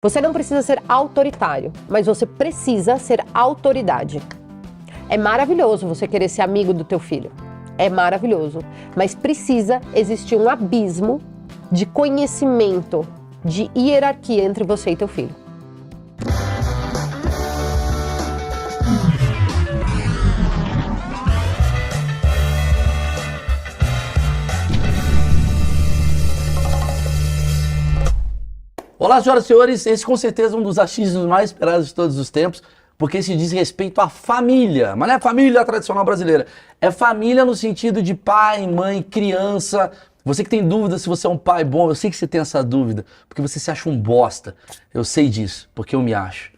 Você não precisa ser autoritário, mas você precisa ser autoridade. É maravilhoso você querer ser amigo do teu filho. É maravilhoso. Mas precisa existir um abismo de conhecimento, de hierarquia entre você e teu filho. Olá, senhoras e senhores, esse com certeza é um dos achismos mais esperados de todos os tempos, porque se diz respeito à família, mas não é família tradicional brasileira, é família no sentido de pai, mãe, criança. Você que tem dúvida se você é um pai bom, eu sei que você tem essa dúvida, porque você se acha um bosta, eu sei disso, porque eu me acho.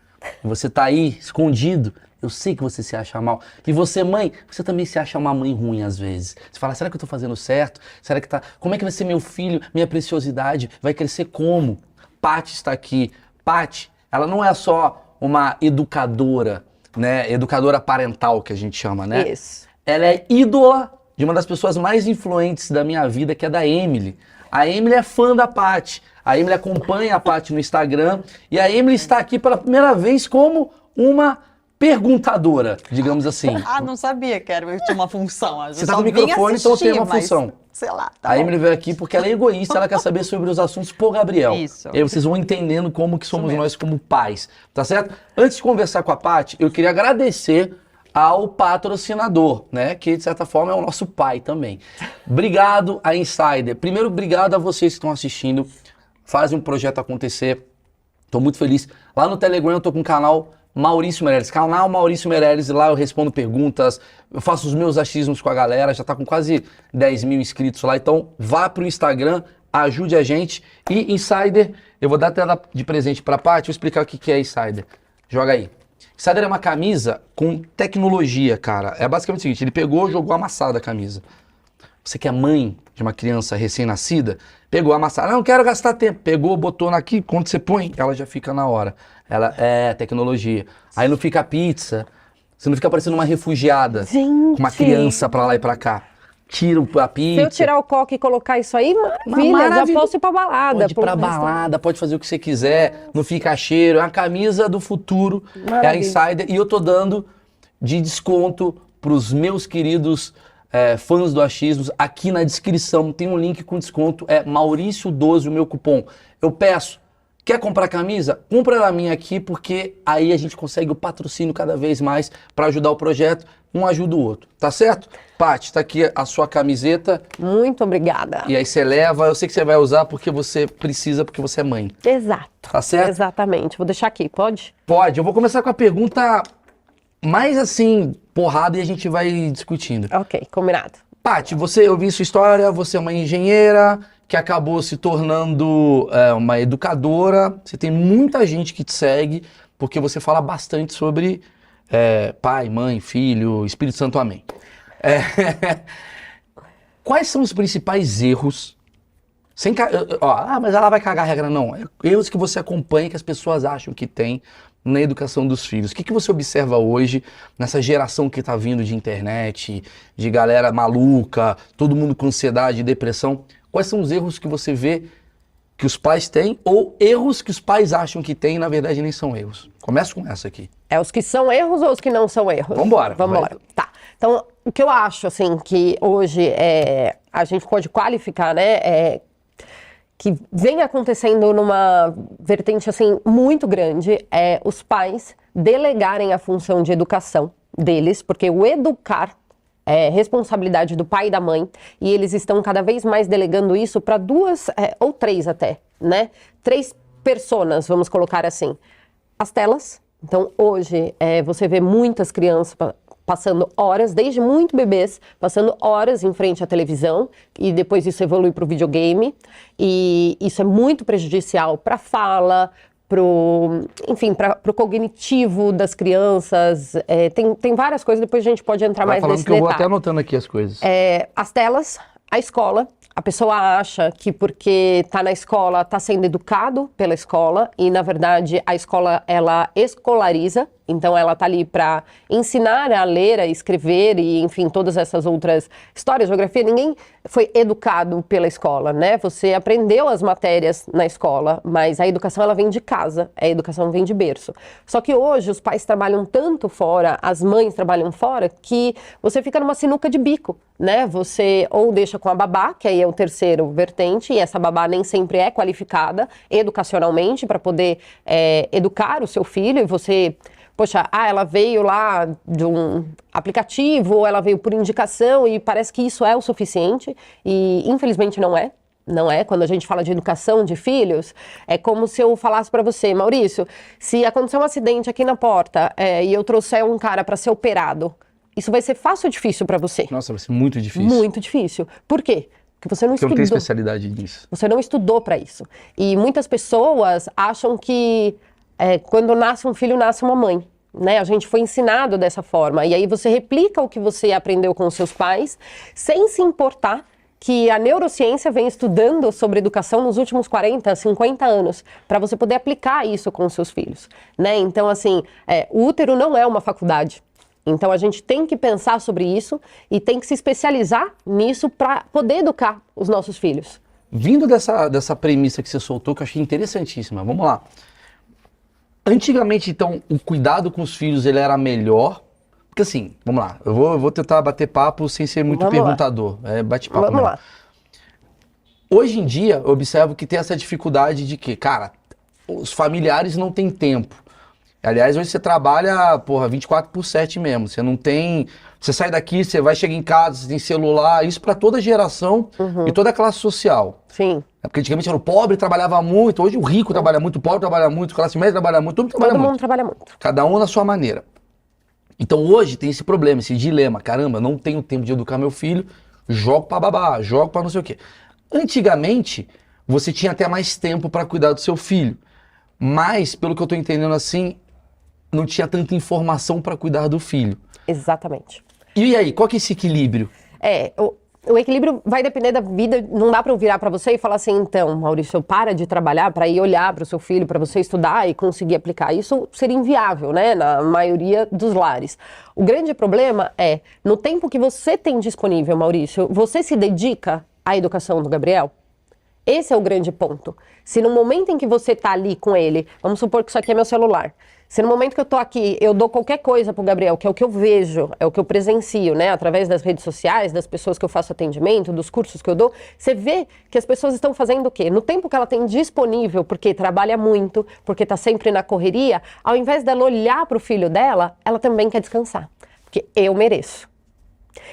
E você tá aí, escondido, eu sei que você se acha mal. E você, mãe, você também se acha uma mãe ruim às vezes. Você fala, será que eu tô fazendo certo? Será que tá... Como é que vai ser meu filho, minha preciosidade? Vai crescer como? Paty está aqui. Paty, ela não é só uma educadora, né? Educadora parental, que a gente chama, né? Isso. Ela é ídola de uma das pessoas mais influentes da minha vida, que é da Emily. A Emily é fã da Paty. A Emily acompanha a Paty no Instagram. E a Emily está aqui pela primeira vez como uma perguntadora, digamos assim. Ah, não sabia que eu tinha uma função. Você tá com o microfone, então tem uma função. Sei lá, tá A bom. Emily veio aqui porque ela é egoísta, ela quer saber sobre os assuntos por Gabriel. Isso. E aí vocês vão entendendo como que somos nós como pais, tá certo? Antes de conversar com a Paty, eu queria agradecer ao patrocinador, né? Que de certa forma é o nosso pai também. Obrigado a Insider. Primeiro, obrigado a vocês que estão assistindo, fazem um projeto acontecer. Tô muito feliz. Lá no Telegram eu tô com o canal Maurício Meirelles, canal Maurício Meirelles, e lá eu respondo perguntas, eu faço os meus achismos com a galera, já tá com quase 10 mil inscritos lá, então vá pro Instagram, ajude a gente. E Insider, eu vou dar até de presente pra Paty, vou explicar o que é Insider. Joga aí. Insider é uma camisa com tecnologia, cara. É basicamente o seguinte, ele pegou, jogou amassada a camisa. Você que é mãe de uma criança recém-nascida, pegou, amassada, não quero gastar tempo, pegou, botou aqui, quando você põe, ela já fica na hora. Ela é tecnologia. Aí não fica pizza, você não fica parecendo uma refugiada, Gente, com uma criança pra lá e pra cá. Tira a pizza. se eu tirar o coque e colocar isso aí, maravilha, já posso ir pra balada. Pode ir pra balada, pode fazer o que você quiser, não fica cheiro. É a camisa do futuro, é a Insider. E eu tô dando de desconto pros meus queridos fãs do Achismos. Aqui na descrição tem um link com desconto, é Maurício12 o meu cupom. Eu peço, quer comprar camisa? Compra ela minha aqui, porque aí a gente consegue o patrocínio cada vez mais para ajudar o projeto. Um ajuda o outro, tá certo? Paty, tá aqui a sua camiseta. Muito obrigada. E aí você leva, eu sei que você vai usar porque você precisa, porque você é mãe. Exato. Tá certo? Exatamente. Vou deixar aqui, pode? Pode, eu vou começar com a pergunta mais assim, porrada, e a gente vai discutindo. Ok, combinado. Paty, eu vi sua história, você é uma engenheira que acabou se tornando uma educadora. Você tem muita gente que te segue, porque você fala bastante sobre pai, mãe, filho, Espírito Santo, amém. Quais são os principais erros? Mas ela vai cagar a regra, não. Erros que você acompanha, que as pessoas acham que tem na educação dos filhos. O que você observa hoje nessa geração que tá vindo de internet, de galera maluca, todo mundo com ansiedade e depressão? Quais são os erros que você vê que os pais têm, ou erros que os pais acham que têm e na verdade nem são erros? Começa com essa aqui. Os que são erros ou os que não são erros? Vambora. Tá. Então, o que eu acho, assim, que hoje a gente pode qualificar, né, que vem acontecendo numa vertente, assim, muito grande, os pais delegarem a função de educação deles, porque o educar é responsabilidade do pai e da mãe, e eles estão cada vez mais delegando isso para duas, ou três até, né? 3 personas, vamos colocar assim. As telas. Então, hoje, você vê muitas crianças passando horas, desde muito bebês, passando horas em frente à televisão, e depois isso evolui para o videogame, e isso é muito prejudicial para a fala, para o cognitivo das crianças. Tem várias coisas, depois a gente pode entrar mais nesse detalhe. Eu vou até anotando aqui as coisas. As telas, a escola. A pessoa acha que porque está na escola, está sendo educado pela escola, e na verdade a escola, ela escolariza. Então ela tá ali para ensinar a ler, a escrever e, enfim, todas essas outras histórias, geografia. Ninguém foi educado pela escola, né? Você aprendeu as matérias na escola, mas a educação ela vem de casa, a educação vem de berço. Só que hoje os pais trabalham tanto fora, as mães trabalham fora, que você fica numa sinuca de bico, né? Você ou deixa com a babá, que aí é o terceiro vertente, e essa babá nem sempre é qualificada educacionalmente para poder educar o seu filho, e você... Poxa, ela veio lá de um aplicativo, ou ela veio por indicação e parece que isso é o suficiente e infelizmente não é. Não é. Quando a gente fala de educação de filhos, é como se eu falasse para você, Maurício, se acontecer um acidente aqui na porta e eu trouxer um cara para ser operado, isso vai ser fácil ou difícil para você? Nossa, vai ser muito difícil. Muito difícil. Por quê? Porque você não Porque eu estudou. não tenho especialidade nisso. Você não estudou para isso. E muitas pessoas acham que quando nasce um filho, nasce uma mãe. Né? A gente foi ensinado dessa forma. E aí você replica o que você aprendeu com os seus pais, sem se importar que a neurociência vem estudando sobre educação nos últimos 40, 50 anos, para você poder aplicar isso com os seus filhos. Né? Então, assim, o útero não é uma faculdade. Então, a gente tem que pensar sobre isso e tem que se especializar nisso para poder educar os nossos filhos. Vindo dessa premissa que você soltou, que eu achei interessantíssima, vamos lá. Antigamente, então, o cuidado com os filhos ele era melhor. Porque assim, vamos lá, eu vou tentar bater papo sem ser muito perguntador. Bate-papo Vamos lá. Hoje em dia, eu observo que tem essa dificuldade de que, cara, os familiares não têm tempo. Aliás, hoje você trabalha, 24/7 mesmo. Você não tem... Você sai daqui, você vai chegar em casa, você tem celular. Isso para toda geração e toda classe social. Sim. Porque antigamente era o pobre trabalhava muito, hoje o rico trabalha muito, o pobre trabalha muito, a classe média trabalha muito, Todo mundo trabalha muito. Cada um na sua maneira. Então hoje tem esse problema, esse dilema. Caramba, não tenho tempo de educar meu filho, jogo pra babá, jogo pra não sei o quê. Antigamente, você tinha até mais tempo para cuidar do seu filho. Mas, pelo que eu tô entendendo assim, não tinha tanta informação para cuidar do filho. Exatamente. E aí, qual que é esse equilíbrio? O equilíbrio vai depender da vida, não dá para eu virar para você e falar assim, então, Maurício, para de trabalhar para ir olhar para o seu filho, para você estudar e conseguir aplicar. Isso seria inviável, né, na maioria dos lares. O grande problema é, no tempo que você tem disponível, Maurício, você se dedica à educação do Gabriel? Esse é o grande ponto. Se no momento em que você tá ali com ele, vamos supor que isso aqui é meu celular, se no momento que eu tô aqui, eu dou qualquer coisa pro Gabriel, que é o que eu vejo, é o que eu presencio, né, através das redes sociais, das pessoas que eu faço atendimento, dos cursos que eu dou, você vê que as pessoas estão fazendo o quê? No tempo que ela tem disponível, porque trabalha muito, porque tá sempre na correria, ao invés dela olhar pro filho dela, ela também quer descansar, porque eu mereço.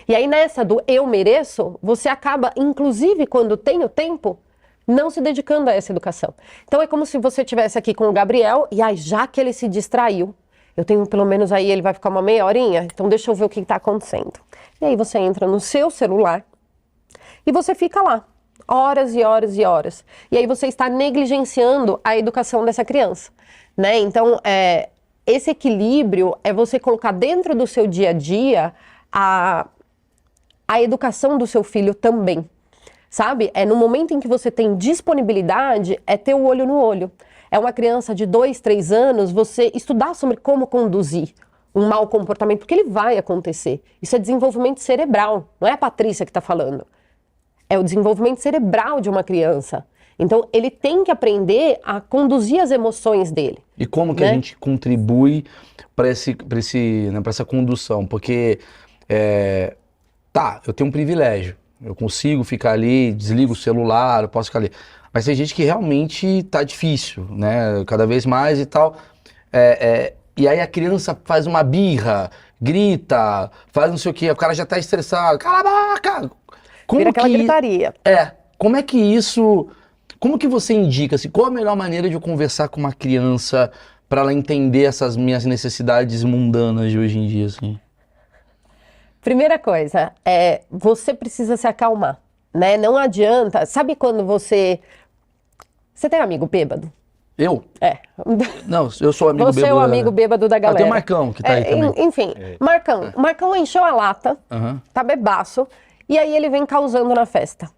E aí nessa do eu mereço, você acaba, inclusive quando tem o tempo, não se dedicando a essa educação. Então é como se você estivesse aqui com o Gabriel e aí já que ele se distraiu, eu tenho pelo menos aí, ele vai ficar uma meia horinha, então deixa eu ver o que está acontecendo. E aí você entra no seu celular e você fica lá, horas e horas e horas. E aí você está negligenciando a educação dessa criança, né? Então, esse equilíbrio é você colocar dentro do seu dia a dia a educação do seu filho também. Sabe? No momento em que você tem disponibilidade, é ter o olho no olho. É uma criança de 2, 3 anos, você estudar sobre como conduzir um mau comportamento, porque ele vai acontecer. Isso é desenvolvimento cerebral, não é a Patrícia que está falando. É o desenvolvimento cerebral de uma criança. Então, ele tem que aprender a conduzir as emoções dele. E como que a gente contribui para essa condução? Porque, eu tenho um privilégio. Eu consigo ficar ali, desligo o celular, eu posso ficar ali. Mas tem gente que realmente tá difícil, né? Cada vez mais e tal. E aí a criança faz uma birra, grita, faz não sei o quê, o cara já tá estressado. Cala a boca! Vira aquela gritaria. Como é que isso... Como que você indica, assim, qual a melhor maneira de eu conversar com uma criança para ela entender essas minhas necessidades mundanas de hoje em dia, assim? Primeira coisa, você precisa se acalmar, né? Não adianta... Sabe quando você... Você tem amigo bêbado? Eu? Não, eu sou amigo bêbado. Você é o amigo bêbado da galera. Tem o Marcão que tá aí também. Enfim, Marcão encheu a lata, tá bebaço, e aí ele vem causando na festa.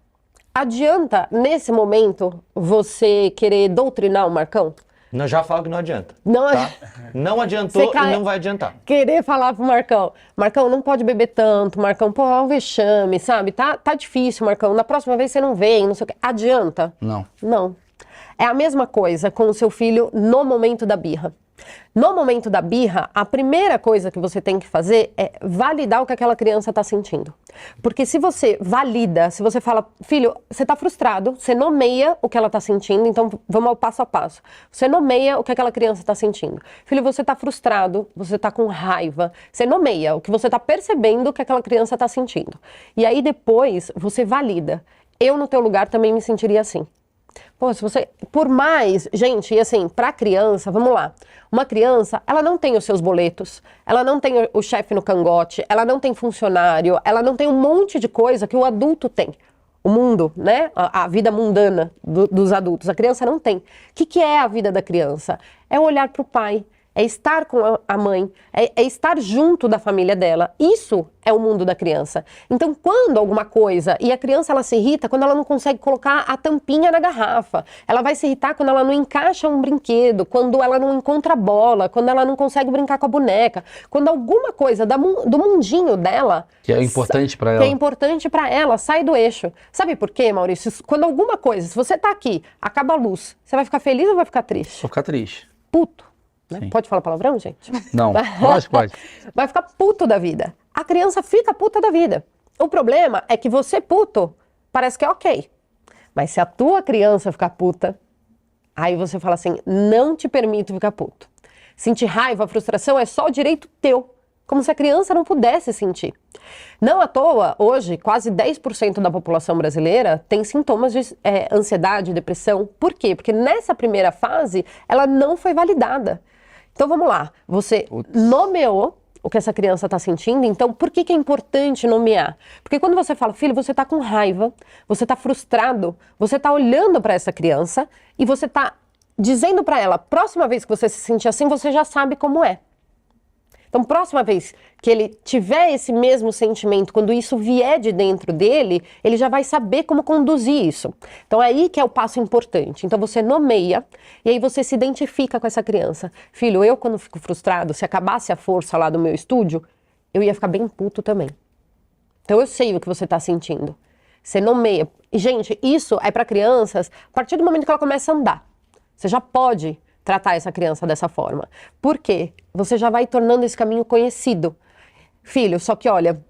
Adianta, nesse momento, você querer doutrinar o Marcão? Não, já falo que não adianta. Não, Tá? Não adiantou Você cai- e não vai adiantar. querer falar pro Marcão, Marcão, não pode beber tanto, Marcão, pô, é um vexame, sabe? Tá difícil, Marcão, na próxima vez você não vem, não sei o quê. Adianta? Não. Não. É a mesma coisa com o seu filho no momento da birra. No momento da birra, a primeira coisa que você tem que fazer é validar o que aquela criança está sentindo. Porque se você valida, se você fala, filho, você está frustrado, você nomeia o que ela está sentindo, então vamos ao passo a passo. Você nomeia o que aquela criança está sentindo. Filho, você está frustrado, você está com raiva, você nomeia o que você está percebendo que aquela criança está sentindo. E aí depois você valida. Eu no teu lugar também me sentiria assim. Pô, se você, por mais, gente, e assim, pra criança, vamos lá, uma criança, ela não tem os seus boletos, ela não tem o chefe no cangote, ela não tem funcionário, ela não tem um monte de coisa que o adulto tem. O mundo, né, a vida mundana dos adultos, a criança não tem. O que é a vida da criança? É olhar pro pai, é estar com a mãe, é estar junto da família dela. Isso é o mundo da criança. Então, quando alguma coisa, e a criança ela se irrita quando ela não consegue colocar a tampinha na garrafa, ela vai se irritar quando ela não encaixa um brinquedo, quando ela não encontra a bola, quando ela não consegue brincar com a boneca, quando alguma coisa do mundinho dela, Que é importante pra que ela. é importante pra ela, sai do eixo. Sabe por quê, Maurício? Quando alguma coisa, se você tá aqui, acaba a luz, você vai ficar feliz ou vai ficar triste? Vou ficar triste. Puto. Né? Sim. Pode falar palavrão, gente? Não, lógico que pode. Vai ficar puto da vida. A criança fica puta da vida. O problema é que você puto parece que é ok. Mas se a tua criança ficar puta, aí você fala assim, não te permito ficar puto. Sentir raiva, frustração é só o direito teu. Como se a criança não pudesse sentir. Não à toa, hoje, quase 10% da população brasileira tem sintomas de ansiedade, depressão. Por quê? Porque nessa primeira fase, ela não foi validada. Então vamos lá, você nomeou o que essa criança está sentindo, então por que é importante nomear? Porque quando você fala, filho, você está com raiva, você está frustrado, você está olhando para essa criança e você está dizendo para ela, próxima vez que você se sentir assim, você já sabe como é. Então, próxima vez que ele tiver esse mesmo sentimento, quando isso vier de dentro dele, ele já vai saber como conduzir isso. Então, é aí que é o passo importante. Então, você nomeia e aí você se identifica com essa criança. Filho, eu quando fico frustrado, se acabasse a força lá do meu estúdio, eu ia ficar bem puto também. Então, eu sei o que você está sentindo. Você nomeia. E, gente, isso é para crianças a partir do momento que ela começa a andar. Você já pode tratar essa criança dessa forma. Por quê? Você já vai tornando esse caminho conhecido. Filho, só que olha,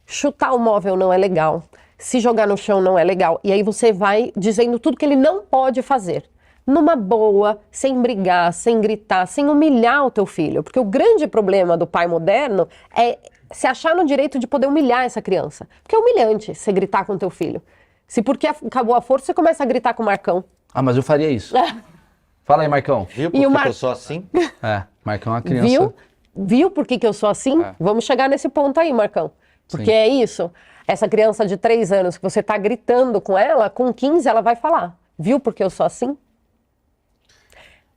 chutar o móvel não é legal, se jogar no chão não é legal. E aí você vai dizendo tudo que ele não pode fazer. Numa boa, sem brigar, sem gritar, sem humilhar o teu filho. Porque o grande problema do pai moderno é se achar no direito de poder humilhar essa criança. Porque é humilhante você gritar com o teu filho. Se porque acabou a força, você começa a gritar com o Marcão. Ah, mas eu faria isso. Fala aí, Marcão. Viu por que eu sou assim? É, Marcão é uma criança. Viu por que eu sou assim? Vamos chegar nesse ponto aí, Marcão. Porque Sim. é isso. Essa criança de 3 anos que você tá gritando com ela, com 15 ela vai falar. Viu por que eu sou assim?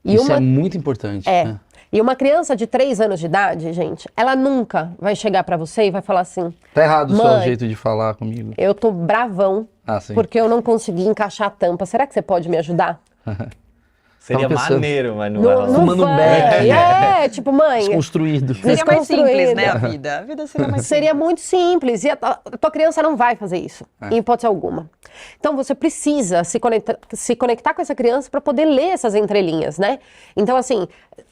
E Isso é muito importante. É. Né? E uma criança de 3 anos de idade, gente, ela nunca vai chegar pra você e vai falar assim, Tá errado o seu Mãe, jeito de falar comigo. eu tô bravão Ah, sim. porque eu não consegui encaixar a tampa. Será que você pode me ajudar? Seria Tava pensando. maneiro, mas não vai rolar. Fumando um vai. beck. É, tipo, mãe, Desconstruído. Seria mais simples, Desconstruída. né, a vida? A vida seria mais seria muito simples e a tua criança não vai fazer isso, em hipótese alguma. Então você precisa se conectar com essa criança para poder ler essas entrelinhas, né? Então assim,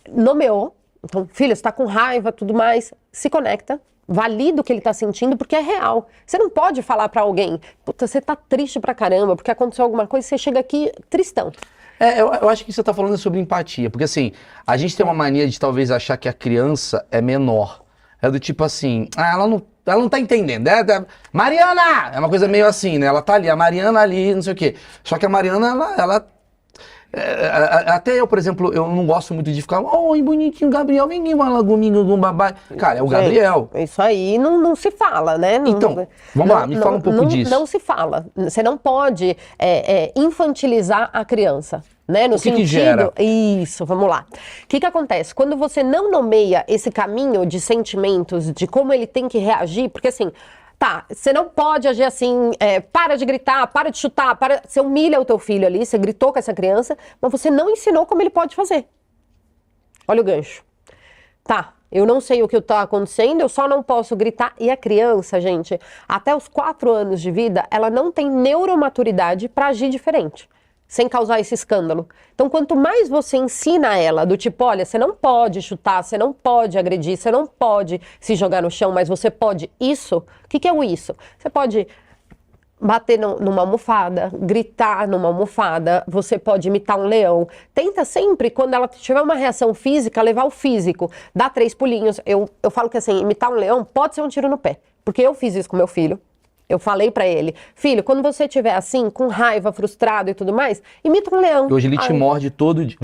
nomeou, então filho, você tá com raiva, tudo mais, se conecta, valida o que ele tá sentindo porque é real. Você não pode falar para alguém, puta, você tá triste pra caramba porque aconteceu alguma coisa e você chega aqui tristão. Eu acho que você tá falando sobre empatia, porque assim, a gente tem uma mania de talvez achar que a criança é menor. É do tipo assim, ela não tá entendendo. Mariana! É uma coisa meio assim, né? Ela tá ali, a Mariana ali, não sei o quê. Só que a Mariana, até eu, por exemplo, eu não gosto muito de ficar, oi, bonitinho, Gabriel, vem falar comigo, com babai. Cara, é o Gabriel. Gente, isso aí não se fala, né? Então, vamos lá, me fala um pouco disso. Não se fala. Você não pode infantilizar a criança. Né? No O que sentido, gera? Isso, vamos lá. O que acontece? Quando você não nomeia esse caminho de sentimentos, de como ele tem que reagir, porque assim, tá, você não pode agir assim, para de gritar, para de chutar, você humilha o teu filho ali, você gritou com essa criança, mas você não ensinou como ele pode fazer. Olha o gancho. Tá, eu não sei o que está acontecendo, eu só não posso gritar. E a criança, gente, até os 4 anos de vida, ela não tem neuromaturidade para agir diferente, sem causar esse escândalo. Então, quanto mais você ensina ela, do tipo, olha, você não pode chutar, você não pode agredir, você não pode se jogar no chão, mas você pode isso. O que é o isso? Você pode bater numa almofada, gritar numa almofada, você pode imitar um leão. Tenta sempre, quando ela tiver uma reação física, levar o físico, dá 3 pulinhos. Eu falo que assim, imitar um leão pode ser um tiro no pé, porque eu fiz isso com meu filho. Eu falei pra ele, filho, quando você estiver assim, com raiva, frustrado e tudo mais, imita um leão. E hoje ele te morde todo dia.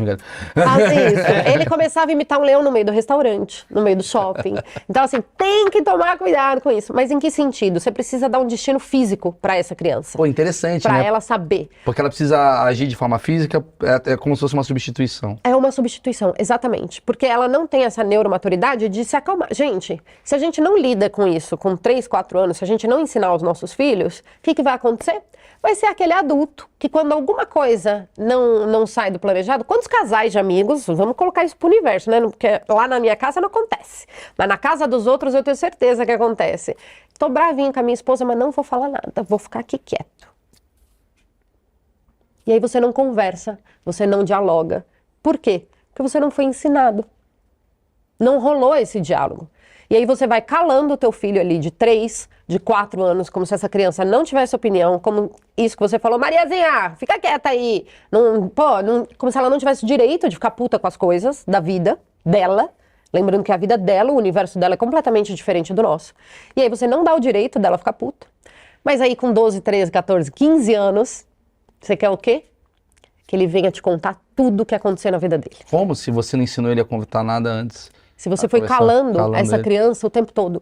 Faz isso. Ele começava a imitar um leão no meio do restaurante, no meio do shopping. Então, assim, tem que tomar cuidado com isso. Mas em que sentido? Você precisa dar um destino físico pra essa criança. Pô, interessante, Pra né? ela saber. Porque ela precisa agir de forma física, é como se fosse uma substituição. É uma substituição, exatamente. Porque ela não tem essa neuromaturidade de se acalmar. Gente, se a gente não lida com isso com 3, 4 anos, se a gente não ensinar os nossos filhos, o que vai acontecer? Vai ser aquele adulto que quando alguma coisa não sai do planejado, quantos casais de amigos, vamos colocar isso pro universo, né? Porque lá na minha casa não acontece. Mas na casa dos outros eu tenho certeza que acontece. Tô bravinha com a minha esposa, mas não vou falar nada, vou ficar aqui quieto. E aí você não conversa, você não dialoga. Por quê? Porque você não foi ensinado. Não rolou esse diálogo. E aí você vai calando o teu filho ali de 3, de 4 anos, como se essa criança não tivesse opinião, como isso que você falou, Mariazinha, fica quieta aí. Como se ela não tivesse direito de ficar puta com as coisas da vida dela. Lembrando que a vida dela, o universo dela é completamente diferente do nosso. E aí você não dá o direito dela ficar puta. Mas aí com 12, 13, 14, 15 anos, você quer o quê? Que ele venha te contar tudo o que aconteceu na vida dele. Como se você não ensinou ele a contar nada antes? Se você foi calando essa ele. criança o tempo todo.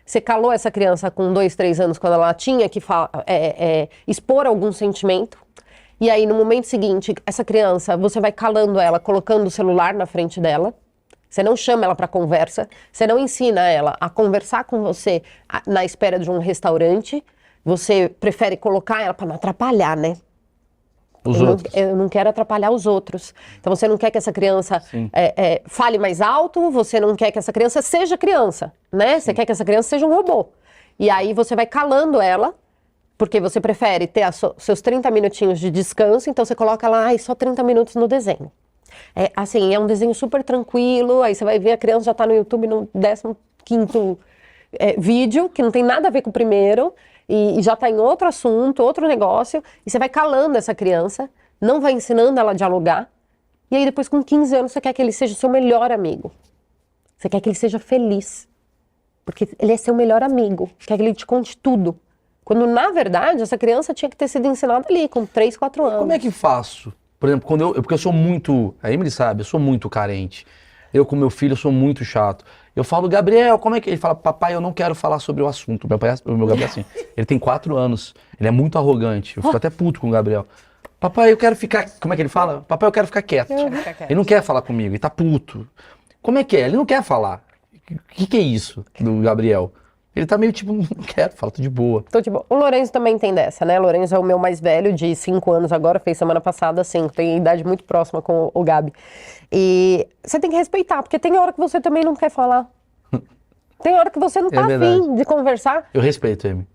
Você calou essa criança com 2, 3 anos, quando ela tinha que expor algum sentimento. E aí, no momento seguinte, essa criança, você vai calando ela, colocando o celular na frente dela. Você não chama ela para conversa. Você não ensina ela a conversar com você na espera de um restaurante. Você prefere colocar ela para não atrapalhar, né? Eu não quero atrapalhar os outros. Então você não quer que essa criança fale mais alto, você não quer que essa criança seja criança, né? Você quer que essa criança seja um robô. E aí você vai calando ela, porque você prefere ter seus 30 minutinhos de descanso, então você coloca ela, só 30 minutos no desenho. É um desenho super tranquilo, aí você vai ver a criança já tá no YouTube no 15º vídeo, que não tem nada a ver com o primeiro, e já está em outro assunto, outro negócio, e você vai calando essa criança, não vai ensinando ela a dialogar, e aí depois com 15 anos você quer que ele seja o seu melhor amigo. Você quer que ele seja feliz, porque ele é seu melhor amigo, quer que ele te conte tudo. Quando na verdade essa criança tinha que ter sido ensinada ali, com 3, 4 anos. Como é que faço? Por exemplo, porque eu sou muito, a Emily sabe, eu sou muito carente. Eu com meu filho sou muito chato. Eu falo, Gabriel, como é que... Ele fala, papai, eu não quero falar sobre o assunto. Meu Gabriel é assim. Ele tem 4 anos. Ele é muito arrogante. Eu fico até puto com o Gabriel. Papai, eu quero ficar... Como é que ele fala? Papai, eu quero ficar quieto. Ele não quer falar comigo. Ele tá puto. Como é que é? Ele não quer falar. O que é isso do Gabriel? Ele tá meio tipo, não quero, fala, tô de boa. Tô de boa. O Lourenço também tem dessa, né? O Lourenço é o meu mais velho, de 5 anos agora, fez semana passada 5, tem idade muito próxima com o Gabi. E você tem que respeitar, porque tem hora que você também não quer falar. Tem hora que você não tá afim de conversar. Eu respeito, Amy.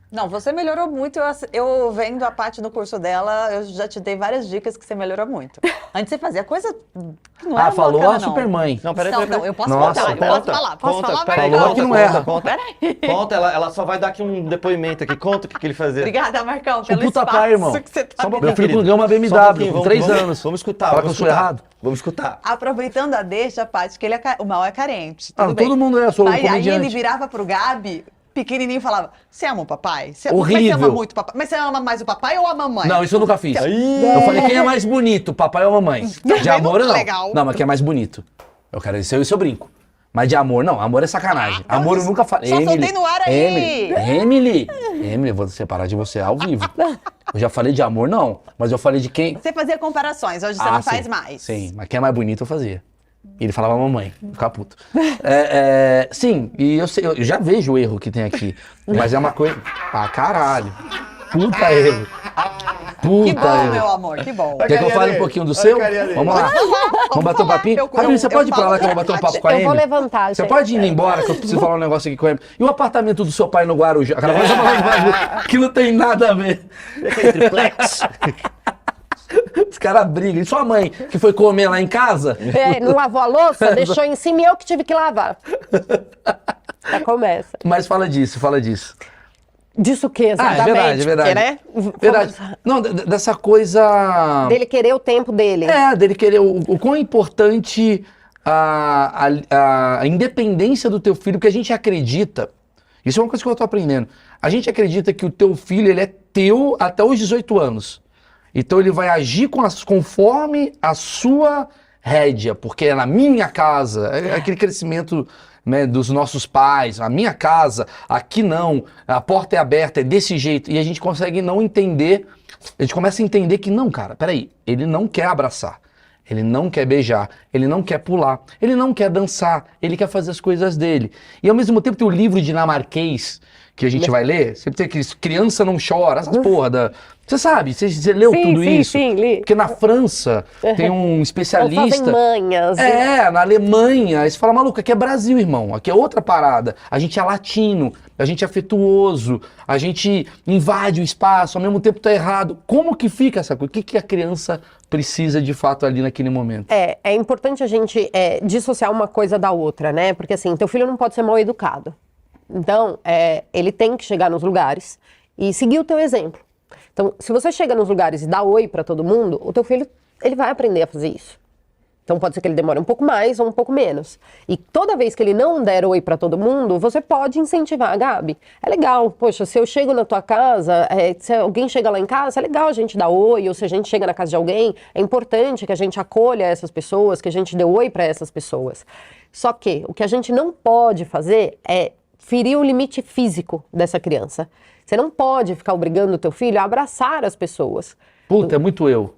Não, você melhorou muito. Eu vendo a parte do curso dela, eu já te dei várias dicas que você melhorou muito. Antes você fazia coisa que não era falou bacana, a Supermãe. Não, peraí. Não, eu posso Nossa, contar, eu posso falar. Posso falar, peraí, Falou que não erra. Conta, ela só vai dar aqui um depoimento aqui. Conta o que ele fazia. Obrigada, Marcão, pelo puta espaço pai, irmão. que você tá Só um me pouquinho, Meu filho querido. ganhou uma BMW Só um pouquinho, com 3 anos. Vamos escutar. Fala Vamos que eu sou escutar. errado. Vamos escutar. Aproveitando a deixa, Paty, que ele o mal é carente. Ah, Tudo bem. todo mundo é, sou um Aí ele comediante. virava pro Gabi, pequenininho, e falava, você ama o papai? Mas você Horrível. ama muito o papai? Mas você ama mais o papai ou a mamãe? Não, isso eu nunca fiz. Ih. Eu falei, quem é mais bonito, papai ou mamãe? De amor não não. é legal. Não, mas quem é mais bonito? Eu quero isso, eu brinco. Mas de amor, não. Amor é sacanagem. então Amor eu nunca falei. só soltei no ar aí. Emily, eu vou separar de você ao vivo. Eu já falei de amor, não. Mas eu falei de quem? Você fazia comparações, hoje você não faz sim. mais. Sim, mas quem é mais bonito eu fazia. E ele falava mamãe, ficava puto. Sim, e eu já vejo o erro que tem aqui. Mas é uma coisa... Ah, caralho. Puta erro. Que Puta, bom, eu. meu amor, que bom. Quer que eu fale um pouquinho do seu? Vamos lá. Vamos bater um papinho? Rabinho, você pode ir pra lá que eu vou bater um papo com a Eu Amy? vou levantar, Você gente. pode ir embora que eu preciso falar um negócio aqui com a Amy. E o apartamento do seu pai no Guarujá? Aquela coisa que não tem nada a ver. Aquele triplex. Os caras brigam. E sua mãe, que foi comer lá em casa? Não lavou a louça, deixou em cima e eu que tive que lavar. Já começa. Mas fala disso, fala disso. Disso o quê, Ah, exatamente? é verdade, é verdade. Porque, né? Verdade. Não, dessa coisa... Dele querer o tempo dele. Dele querer o quão é importante a independência do teu filho, porque a gente acredita, isso é uma coisa que eu tô aprendendo, a gente acredita que o teu filho, ele é teu até os 18 anos. Então ele vai agir conforme a sua rédea, porque é na minha casa, é aquele crescimento, né, dos nossos pais, a minha casa, aqui não, a porta é aberta, é desse jeito, e a gente consegue não entender, a gente começa a entender que não, cara, peraí, ele não quer abraçar, ele não quer beijar, ele não quer pular, ele não quer dançar, ele quer fazer as coisas dele. E ao mesmo tempo tem o livro dinamarquês, que a gente vai ler, sempre tem aqueles criança não chora, essas porra da... Você sabe, você leu Sim, tudo sim, isso? sim, li. Porque na França tem um Ou especialista... fazem manhas. Na Alemanha, aí você fala, maluco, aqui é Brasil, irmão, aqui é outra parada. A gente é latino, a gente é afetuoso, a gente invade o espaço, ao mesmo tempo tá errado. Como que fica essa coisa? O que a criança precisa de fato ali naquele momento? É importante a gente dissociar uma coisa da outra, né? Porque assim, teu filho não pode ser mal educado. Então, ele tem que chegar nos lugares e seguir o teu exemplo. Então, se você chega nos lugares e dá oi pra todo mundo, o teu filho, ele vai aprender a fazer isso. Então, pode ser que ele demore um pouco mais ou um pouco menos. E toda vez que ele não der oi pra todo mundo, você pode incentivar. Gabi, é legal, poxa, se eu chego na tua casa, se alguém chega lá em casa, é legal a gente dar oi, ou se a gente chega na casa de alguém, é importante que a gente acolha essas pessoas, que a gente dê oi pra essas pessoas. Só que o que a gente não pode fazer é ferir o limite físico dessa criança. Você não pode ficar obrigando o teu filho a abraçar as pessoas. Puta, é muito eu.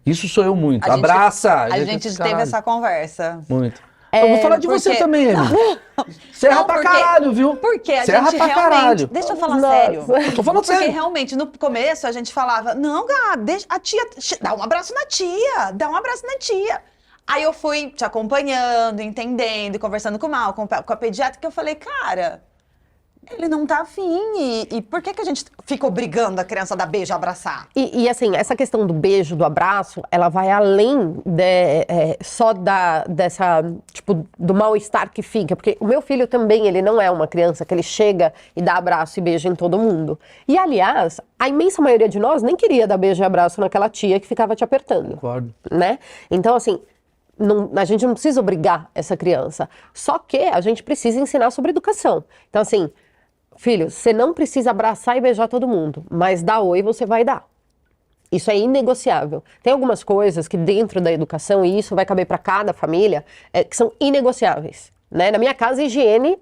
Isso sou eu muito. A gente- Abraça! A gente teve essa conversa. Muito. Eu vou falar de você porque- também, Amy. Serra Não, pra porque- caralho, viu? Porque a Serra gente pra realmente... caralho. Deixa eu falar Nossa. sério. Eu tô falando Porque sério. realmente, no começo, a gente falava, não, Gabi, deixa a tia... Dá um abraço na tia, dá um abraço na tia. Aí eu fui te acompanhando, entendendo, conversando com o Mal, com a pediatra, que eu falei, cara... Ele não tá afim. E por que a gente fica obrigando a criança a dar beijo e abraçar? E assim, essa questão do beijo, do abraço, ela vai além só do mal-estar que fica. Porque o meu filho também, ele não é uma criança que ele chega e dá abraço e beijo em todo mundo. E, aliás, a imensa maioria de nós nem queria dar beijo e abraço naquela tia que ficava te apertando. Concordo. Né? Então, assim, a gente não precisa obrigar essa criança. Só que a gente precisa ensinar sobre educação. Então, assim... Filho, você não precisa abraçar e beijar todo mundo, mas dar oi você vai dar. Isso é inegociável. Tem algumas coisas que dentro da educação, e isso vai caber para cada família, que são inegociáveis. Né? Na minha casa, higiene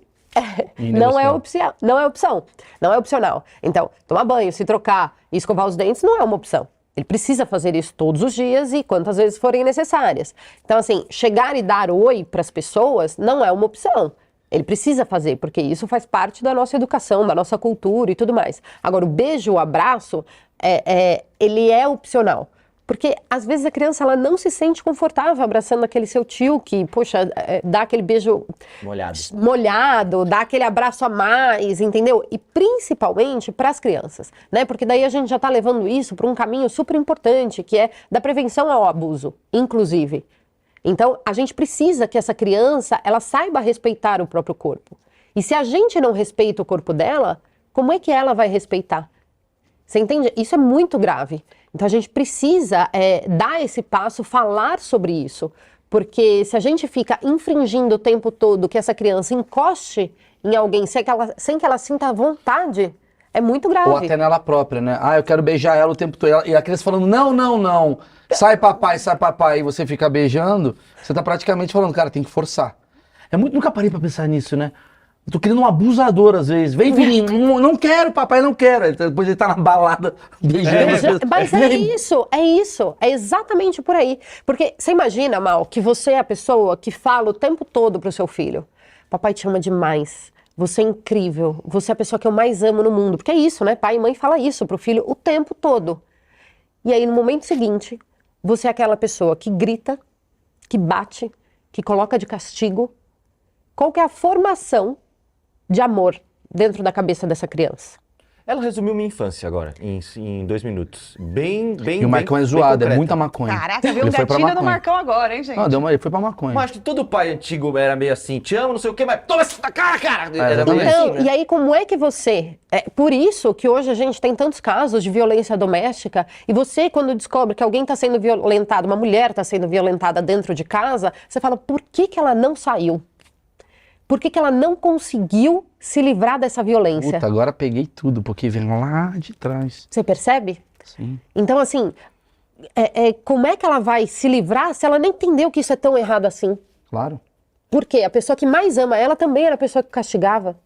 não é opção. Não é opcional. Então, tomar banho, se trocar e escovar os dentes não é uma opção. Ele precisa fazer isso todos os dias e quantas vezes forem necessárias. Então, assim, chegar e dar oi para as pessoas não é uma opção. Ele precisa fazer, porque isso faz parte da nossa educação, da nossa cultura e tudo mais. Agora, o beijo, o abraço, ele é opcional. Porque, às vezes, a criança ela não se sente confortável abraçando aquele seu tio que, poxa, dá aquele beijo molhado, dá aquele abraço a mais, entendeu? E principalmente para as crianças, né? Porque daí a gente já está levando isso para um caminho super importante, que é da prevenção ao abuso, inclusive. Então, a gente precisa que essa criança, ela saiba respeitar o próprio corpo. E se a gente não respeita o corpo dela, como é que ela vai respeitar? Você entende? Isso é muito grave. Então, a gente precisa dar esse passo, falar sobre isso. Porque se a gente fica infringindo o tempo todo que essa criança encoste em alguém sem que ela sinta vontade, é muito grave. Ou até nela própria, né? Eu quero beijar ela o tempo todo. E a criança falando, não. Sai papai, e você fica beijando, você tá praticamente falando, cara, tem que forçar. Nunca parei pra pensar nisso, né? Eu tô querendo um abusador às vezes. Vem, filhinho, não quero, papai, não quero. Depois ele tá na balada beijando. Mas é isso, é exatamente por aí. Porque você imagina, Mal, que você é a pessoa que fala o tempo todo pro seu filho, papai te ama demais, você é incrível, você é a pessoa que eu mais amo no mundo. Porque é isso, né? Pai e mãe falam isso pro filho o tempo todo. E aí, no momento seguinte, você é aquela pessoa que grita, que bate, que coloca de castigo. Qual que é a formação de amor dentro da cabeça dessa criança? Ela resumiu minha infância agora, em 2 minutos. Bem. E o Marcão é zoado, é muita maconha. Caraca, viu um Ele foi pra gatilho no maconha. Marcão agora, hein, gente? Não, ele foi pra maconha. Mas acho que todo pai antigo era meio assim, te amo, não sei o quê, mas toma essa da cara, cara! Era meio exatamente. Então, assim, né? e aí como é que você... por isso que hoje a gente tem tantos casos de violência doméstica, e você, quando descobre que alguém está sendo violentado, uma mulher está sendo violentada dentro de casa, você fala, por que que ela não saiu? Por que que ela não conseguiu se livrar dessa violência? Puta, agora peguei tudo, porque vem lá de trás. Você percebe? Sim. Então, assim, como é que ela vai se livrar se ela nem entendeu que isso é tão errado assim? Claro. Porque a pessoa que mais ama ela também era a pessoa que castigava.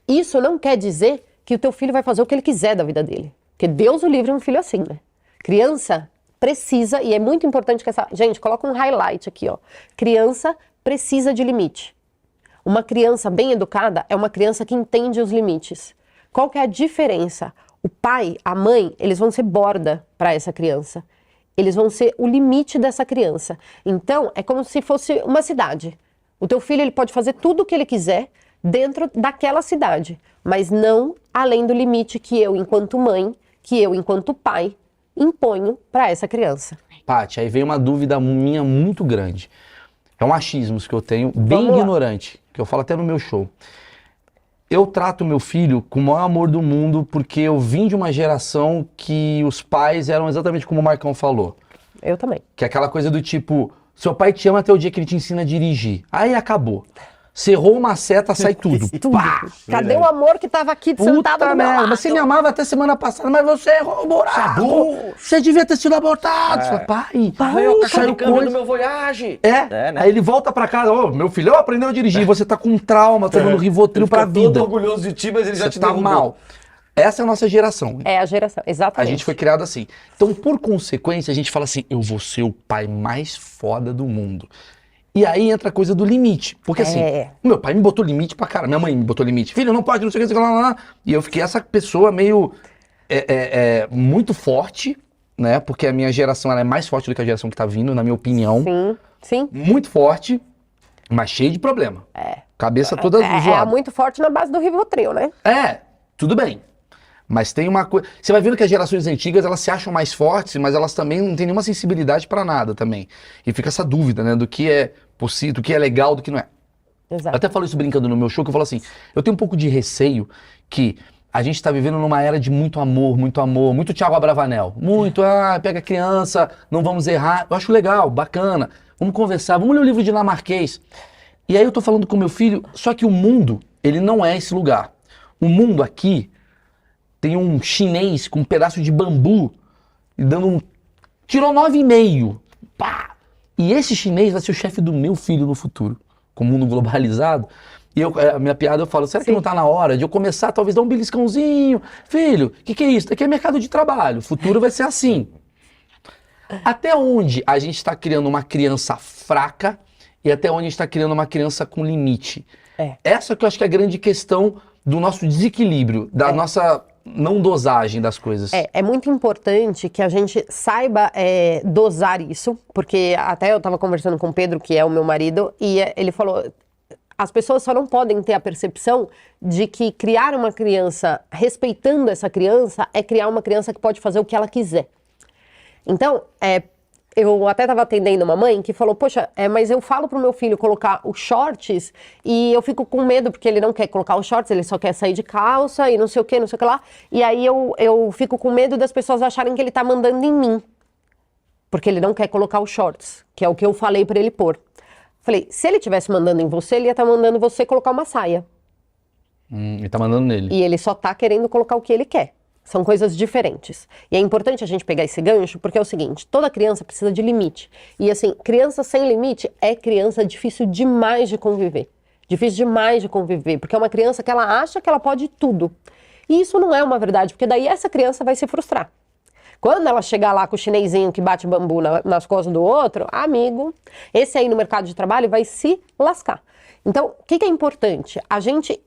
Isso não quer dizer que o teu filho vai fazer o que ele quiser da vida dele. Porque Deus o livre um filho assim, né? Criança precisa, e é muito importante que essa... Gente, coloca um highlight aqui, ó. Criança precisa de limite. Uma criança bem educada é uma criança que entende os limites. Qual que é a diferença? O pai, a mãe, eles vão ser borda para essa criança. Eles vão ser o limite dessa criança. Então, é como se fosse uma cidade. O teu filho ele pode fazer tudo o que ele quiser dentro daquela cidade, mas não além do limite que eu, enquanto mãe, que eu, enquanto pai, imponho para essa criança. Paty, aí veio uma dúvida minha muito grande. É um achismo que eu tenho, bem Vamos lá. ignorante, que eu falo até no meu show. Eu trato meu filho com o maior amor do mundo porque eu vim de uma geração que os pais eram exatamente como o Marcão falou. Eu também. Que é aquela coisa do tipo, seu pai te ama até o dia que ele te ensina a dirigir. Aí acabou. Você errou uma seta, sai tudo. Pá! Cadê o amor que estava aqui sentado Puta do meu merda, lado? mas você me amava até semana passada, mas você errou o buraco. Você devia ter sido abortado. Você fala, pai, Arranhou a caixa saiu de câmbio coisa. do meu Voyage. É, né? aí ele volta pra casa, ô, meu filhão aprendeu a dirigir, você tá com trauma, tomando Rivotril Ele pra fica todo vida. orgulhoso de ti, mas ele já Você te tá derrubou. mal. Essa é a nossa geração. É a geração, A exatamente. gente foi criado assim. Então, por consequência, a gente fala assim, eu vou ser o pai mais foda do mundo. E aí entra a coisa do limite. Porque assim, o meu pai me botou limite pra cara, minha mãe me botou limite. Filho, não pode, não sei o que, não sei o que, lá. E eu fiquei essa pessoa meio, muito forte, né? Porque a minha geração ela é mais forte do que a geração que tá vindo, na minha opinião. Sim, sim. Muito forte, mas cheio de problema. Cabeça toda É zoada. muito forte na base do Rivotril, né? Tudo bem. Mas tem uma coisa... Você vai vendo que as gerações antigas, elas se acham mais fortes, mas elas também não têm nenhuma sensibilidade pra nada também. E fica essa dúvida, né? Do que é possível, do que é legal, do que não é. Eu Exato. até falo isso brincando no meu show, que eu falo assim, eu tenho um pouco de receio que a gente tá vivendo numa era de muito amor, muito Thiago Abravanel. Muito, pega a criança, não vamos errar. Eu acho legal, bacana. Vamos conversar, vamos ler o livro dinamarquês. E aí eu tô falando com meu filho, só que o mundo, ele não é esse lugar. O mundo aqui tem um chinês com um pedaço de bambu e dando um... Tirou 9,5. Pá! E esse chinês vai ser o chefe do meu filho no futuro, com o mundo globalizado. E a minha piada eu falo, será que não tá na hora de eu começar, talvez dar um beliscãozinho? Filho, o que é isso? Isso aqui é mercado de trabalho, o futuro vai ser assim. Até onde a gente está criando uma criança fraca e até onde a gente está criando uma criança com limite? Essa que eu acho que é a grande questão do nosso desequilíbrio, da nossa não dosagem das coisas. É muito importante que a gente saiba dosar isso, porque até eu estava conversando com o Pedro, que é o meu marido, e ele falou, as pessoas só não podem ter a percepção de que criar uma criança respeitando essa criança é criar uma criança que pode fazer o que ela quiser. Então, eu até estava atendendo uma mãe que falou, poxa, mas eu falo pro meu filho colocar os shorts e eu fico com medo porque ele não quer colocar os shorts, ele só quer sair de calça e não sei o que lá. E aí eu fico com medo das pessoas acharem que ele tá mandando em mim. Porque ele não quer colocar os shorts, que é o que eu falei para ele pôr. Falei, se ele estivesse mandando em você, ele ia estar mandando você colocar uma saia. Ele tá mandando nele. E ele só tá querendo colocar o que ele quer. São coisas diferentes. E é importante a gente pegar esse gancho, porque é o seguinte, toda criança precisa de limite. E assim, criança sem limite é criança difícil demais de conviver. Difícil demais de conviver, porque é uma criança que ela acha que ela pode tudo. E isso não é uma verdade, porque daí essa criança vai se frustrar. Quando ela chegar lá com o chinesinho que bate bambu nas costas do outro, amigo, esse aí no mercado de trabalho vai se lascar. Então, o que é importante? A gente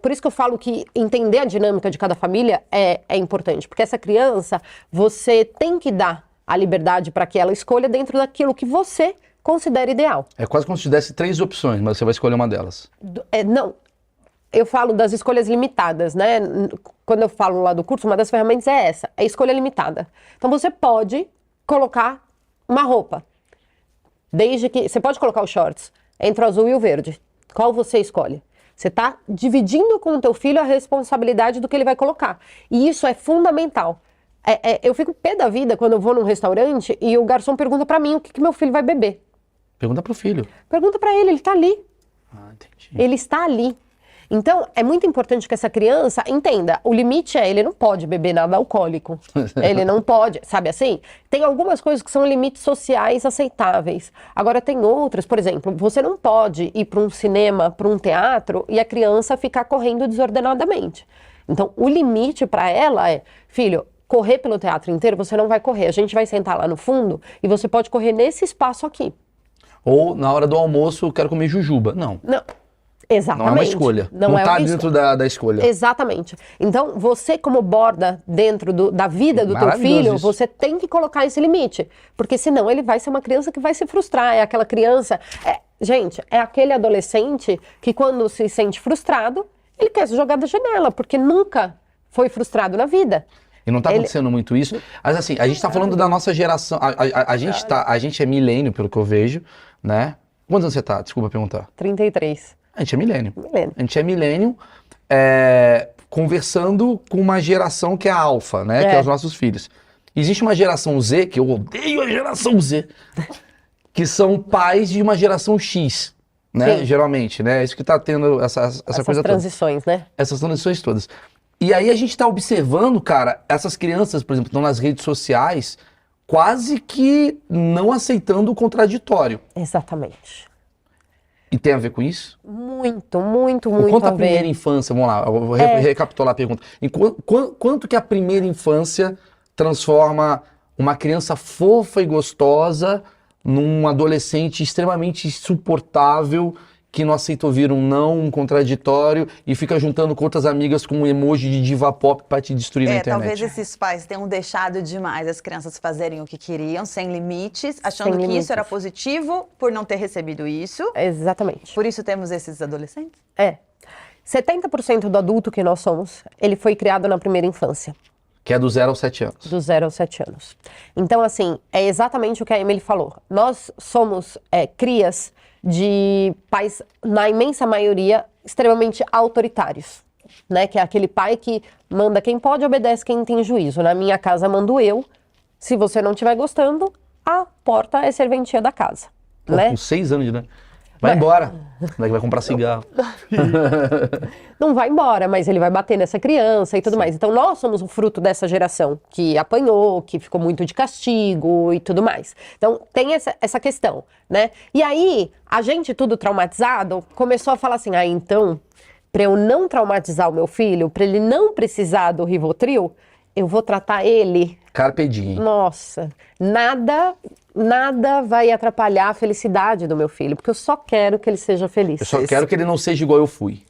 por isso que eu falo que entender a dinâmica de cada família é importante, porque essa criança, você tem que dar a liberdade para que ela escolha dentro daquilo que você considera ideal. É quase como se te desse 3 opções, mas você vai escolher uma delas. Não, eu falo das escolhas limitadas, né? Quando eu falo lá do curso, uma das ferramentas é essa, é escolha limitada. Então você pode colocar uma roupa, desde que você pode colocar os shorts entre o azul e o verde. Qual você escolhe? Você está dividindo com o teu filho a responsabilidade do que ele vai colocar. E isso é fundamental. Eu fico pé da vida quando eu vou num restaurante e o garçom pergunta para mim o que meu filho vai beber. Pergunta pro filho. Pergunta para ele está ali. Ah, entendi. Ele está ali. Então, é muito importante que essa criança entenda, o limite ele não pode beber nada alcoólico. Ele não pode, sabe assim? Tem algumas coisas que são limites sociais aceitáveis. Agora, tem outras, por exemplo, você não pode ir para um cinema, para um teatro e a criança ficar correndo desordenadamente. Então, o limite para ela é, filho, correr pelo teatro inteiro você não vai correr. A gente vai sentar lá no fundo e você pode correr nesse espaço aqui. Ou, na hora do almoço, eu quero comer jujuba. Não. Não. Exatamente. Não é uma escolha. Não é tá uma dentro da escolha. Exatamente. Então, você como borda dentro da vida do teu filho, isso. você tem que colocar esse limite. Porque senão ele vai ser uma criança que vai se frustrar. É aquela criança... gente, é aquele adolescente que quando se sente frustrado, ele quer se jogar da janela, porque nunca foi frustrado na vida. E não tá acontecendo muito isso. Mas assim, a gente tá falando da nossa geração. A gente é milênio, pelo que eu vejo, né? Quantos anos você tá? Desculpa perguntar. 33. A gente é milênio. Milênio. A gente é milênio conversando com uma geração que é a alfa, né? Que é os nossos filhos. Existe uma geração Z, que eu odeio a geração Z, que são pais de uma geração X, né? Sim. Geralmente, né? Isso que tá tendo essas coisa toda. Transições, né? Essas transições todas. E aí a gente tá observando, cara, essas crianças, por exemplo, estão nas redes sociais quase que não aceitando o contraditório. Exatamente. E tem a ver com isso? Muito, muito, muito Quanto a a ver. primeira infância, vamos lá, eu vou recapitular a pergunta. Quanto que a primeira infância transforma uma criança fofa e gostosa num adolescente extremamente insuportável que não aceita ouvir um não, um contraditório e fica juntando com outras amigas com um emoji de diva pop pra te destruir na internet? Talvez esses pais tenham deixado demais as crianças fazerem o que queriam, sem limites, achando Sem que limites. isso era positivo por não ter recebido isso. Exatamente. Por isso temos esses adolescentes? 70% do adulto que nós somos, ele foi criado na primeira infância. Que é do 0 aos 7 anos. Do 0 aos 7 anos. Então, assim, é exatamente o que a Emily falou. Nós somos crias de pais, na imensa maioria, extremamente autoritários, né? Que é aquele pai que manda quem pode, obedece quem tem juízo. Na minha casa mando eu. Se você não estiver gostando, a porta é serventia da casa, Pô, né? com 6 anos de idade. Vai embora. Vai comprar cigarro. Não vai embora, mas ele vai bater nessa criança e tudo mais. Então, nós somos o fruto dessa geração que apanhou, que ficou muito de castigo e tudo mais. Então, tem essa questão, né? E aí, a gente, tudo traumatizado, começou a falar assim, então, para eu não traumatizar o meu filho, para ele não precisar do Rivotril, eu vou tratar ele... Carpe diem. Nossa, nada vai atrapalhar a felicidade do meu filho, porque eu só quero que ele seja feliz. Eu só quero que ele não seja igual eu fui.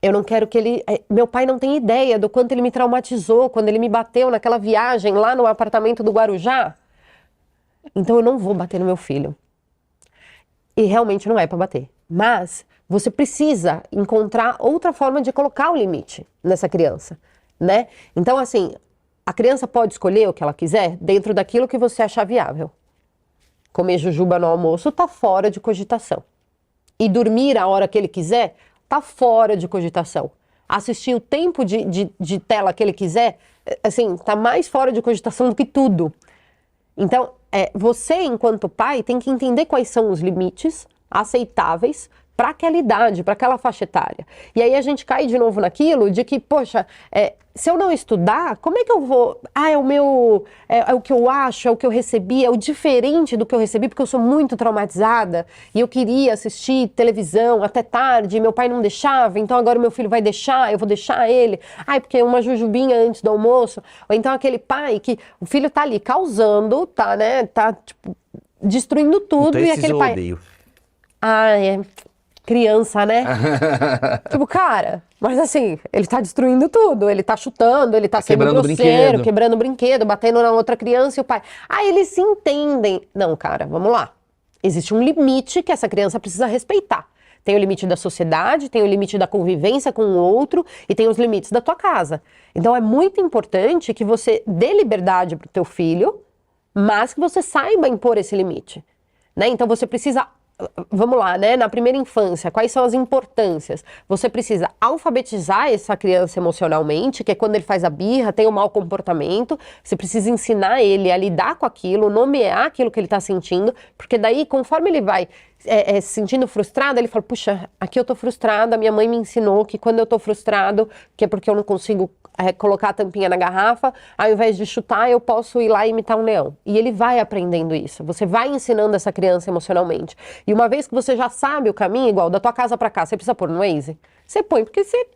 Eu não quero que ele... Meu pai não tem ideia do quanto ele me traumatizou quando ele me bateu naquela viagem lá no apartamento do Guarujá. Então eu não vou bater no meu filho. E realmente não é para bater. Mas você precisa encontrar outra forma de colocar o limite nessa criança, né? Então, assim, a criança pode escolher o que ela quiser dentro daquilo que você achar viável. Comer jujuba no almoço tá fora de cogitação. E dormir a hora que ele quiser tá fora de cogitação. Assistir o tempo de tela que ele quiser, assim, tá mais fora de cogitação do que tudo. Então, você, enquanto pai, tem que entender quais são os limites aceitáveis para aquela idade, para aquela faixa etária. E aí a gente cai de novo naquilo de que, poxa, se eu não estudar, como é que eu vou... é o que eu acho, é o que eu recebi, é o diferente do que eu recebi, porque eu sou muito traumatizada e eu queria assistir televisão até tarde, meu pai não deixava, então agora o meu filho vai deixar, eu vou deixar ele. Porque uma jujubinha antes do almoço. Ou então aquele pai que o filho tá ali causando, tá, né, tá, tipo, destruindo tudo Então, e esses aquele eu pai... odeio. criança, né? Tipo, cara, mas assim, ele tá destruindo tudo, ele tá chutando, ele tá sendo quebrando grosseiro, brinquedo. quebrando brinquedo, batendo na outra criança e o pai. Ah, eles se entendem. Não, cara, vamos lá. Existe um limite que essa criança precisa respeitar. Tem o limite da sociedade, tem o limite da convivência com o outro e tem os limites da tua casa. Então é muito importante que você dê liberdade pro teu filho, mas que você saiba impor esse limite, né? Então você precisa, vamos lá, né? Na primeira infância, quais são as importâncias? Você precisa alfabetizar essa criança emocionalmente, que é quando ele faz a birra, tem o mau comportamento. Você precisa ensinar ele a lidar com aquilo, nomear aquilo que ele está sentindo, porque daí, conforme ele vai se sentindo frustrado, ele fala, puxa, aqui eu tô frustrado, a minha mãe me ensinou que quando eu tô frustrado, que é porque eu não consigo colocar a tampinha na garrafa, ao invés de chutar, eu posso ir lá e imitar um leão. E ele vai aprendendo isso, você vai ensinando essa criança emocionalmente. E uma vez que você já sabe o caminho, igual da tua casa pra cá, você precisa pôr no Waze? Você põe porque você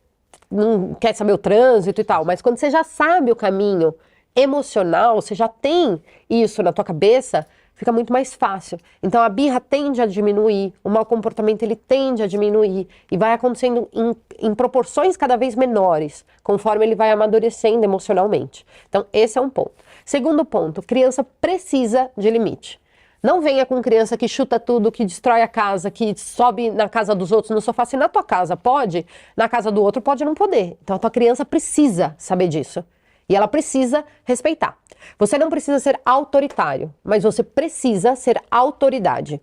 não quer saber o trânsito e tal, mas quando você já sabe o caminho emocional, você já tem isso na tua cabeça, fica muito mais fácil. Então a birra tende a diminuir, o mau comportamento ele tende a diminuir e vai acontecendo em proporções cada vez menores, conforme ele vai amadurecendo emocionalmente. Então esse é um ponto. Segundo ponto, criança precisa de limite. Não venha com criança que chuta tudo, que destrói a casa, que sobe na casa dos outros no sofá. Se na tua casa pode, na casa do outro pode não poder. Então a tua criança precisa saber disso. E ela precisa respeitar. Você não precisa ser autoritário, mas você precisa ser autoridade.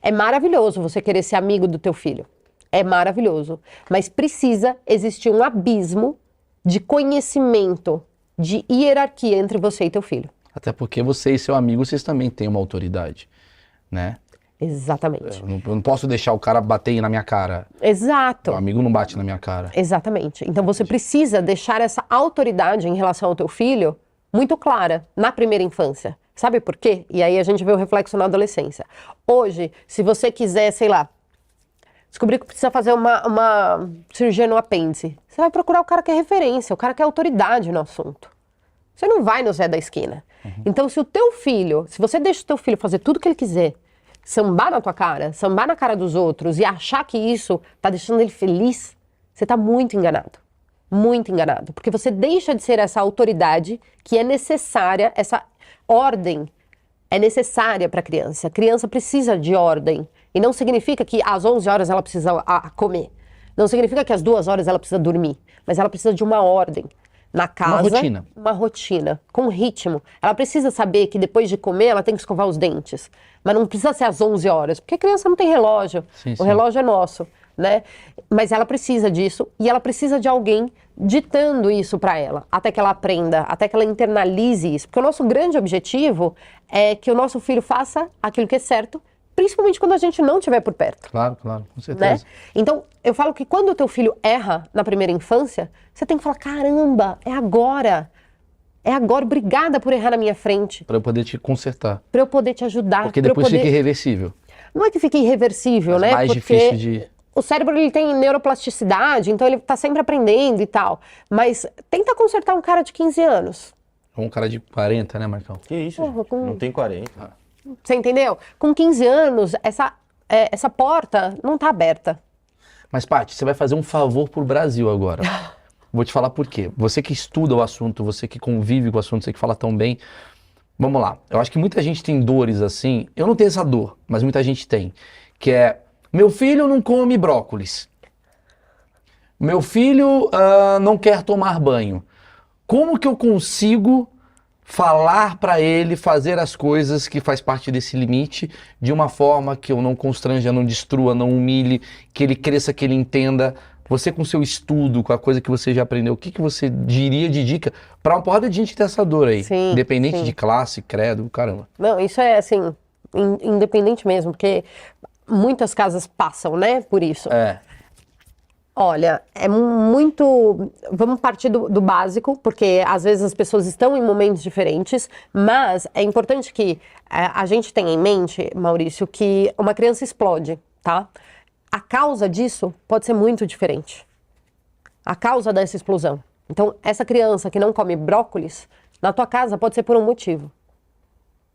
É maravilhoso você querer ser amigo do teu filho. É maravilhoso. Mas precisa existir um abismo de conhecimento, de hierarquia entre você e teu filho. Até porque você e seu amigo, vocês também têm uma autoridade, né? Exatamente. Eu não posso deixar o cara bater na minha cara. Exato. O amigo não bate na minha cara. Exatamente. Então você precisa deixar essa autoridade em relação ao teu filho muito clara na primeira infância. Sabe por quê? E aí a gente vê o reflexo na adolescência. Hoje, se você quiser, sei lá, descobrir que precisa fazer uma cirurgia no apêndice, você vai procurar o cara que é referência, o cara que é autoridade no assunto. Você não vai no Zé da esquina. Então se o teu filho, se você deixa o teu filho fazer tudo que ele quiser, sambar na tua cara, sambar na cara dos outros e achar que isso tá deixando ele feliz, você tá muito enganado. Muito enganado. Porque você deixa de ser essa autoridade que é necessária, essa ordem é necessária para a criança. A criança precisa de ordem. E não significa que às 11 horas ela precisa comer. Não significa que às 2 horas ela precisa dormir. Mas ela precisa de uma ordem. Na casa, uma rotina, com ritmo. Ela precisa saber que depois de comer ela tem que escovar os dentes. Mas não precisa ser às 11 horas, porque a criança não tem relógio. Sim, o relógio é nosso, né? Mas ela precisa disso e ela precisa de alguém ditando isso para ela, até que ela aprenda, até que ela internalize isso. Porque o nosso grande objetivo é que o nosso filho faça aquilo que é certo, principalmente quando a gente não estiver por perto. Claro, claro, com certeza. Né? Então, eu falo que quando o teu filho erra na primeira infância, você tem que falar, caramba, é agora, obrigada por errar na minha frente. Para eu poder te consertar. Para eu poder te ajudar. Porque depois fica irreversível. Não é que fique irreversível, Mas né? mais porque difícil de... o cérebro ele tem neuroplasticidade, então ele tá sempre aprendendo e tal. Mas tenta consertar um cara de 15 anos. Um cara de 40, né, Marcão? Que isso? Porra, Gente? Não tem 40. Você entendeu? Com 15 anos, essa porta não tá aberta. Mas, Paty, você vai fazer um favor pro Brasil agora. Vou te falar por quê. Você que estuda o assunto, você que convive com o assunto, você que fala tão bem. Vamos lá. Eu acho que muita gente tem dores assim. Eu não tenho essa dor, mas muita gente tem. Que é, meu filho não come brócolis. Meu filho não quer tomar banho. Como que eu consigo falar para ele fazer as coisas que faz parte desse limite de uma forma que eu não constranja, não destrua, não humilhe, que ele cresça, que ele entenda? Você com seu estudo, com a coisa que você já aprendeu, o que você diria de dica para uma porrada de gente que tem essa dor aí? Sim, independente sim. de classe, credo, caramba. Não, isso é assim, independente mesmo, porque muitas casas passam, né, por isso. É. Olha, é muito... Vamos partir do básico, porque às vezes as pessoas estão em momentos diferentes, mas é importante que a gente tenha em mente, Maurício, que uma criança explode, tá? A causa disso pode ser muito diferente. A causa dessa explosão. Então, essa criança que não come brócolis, na tua casa pode ser por um motivo.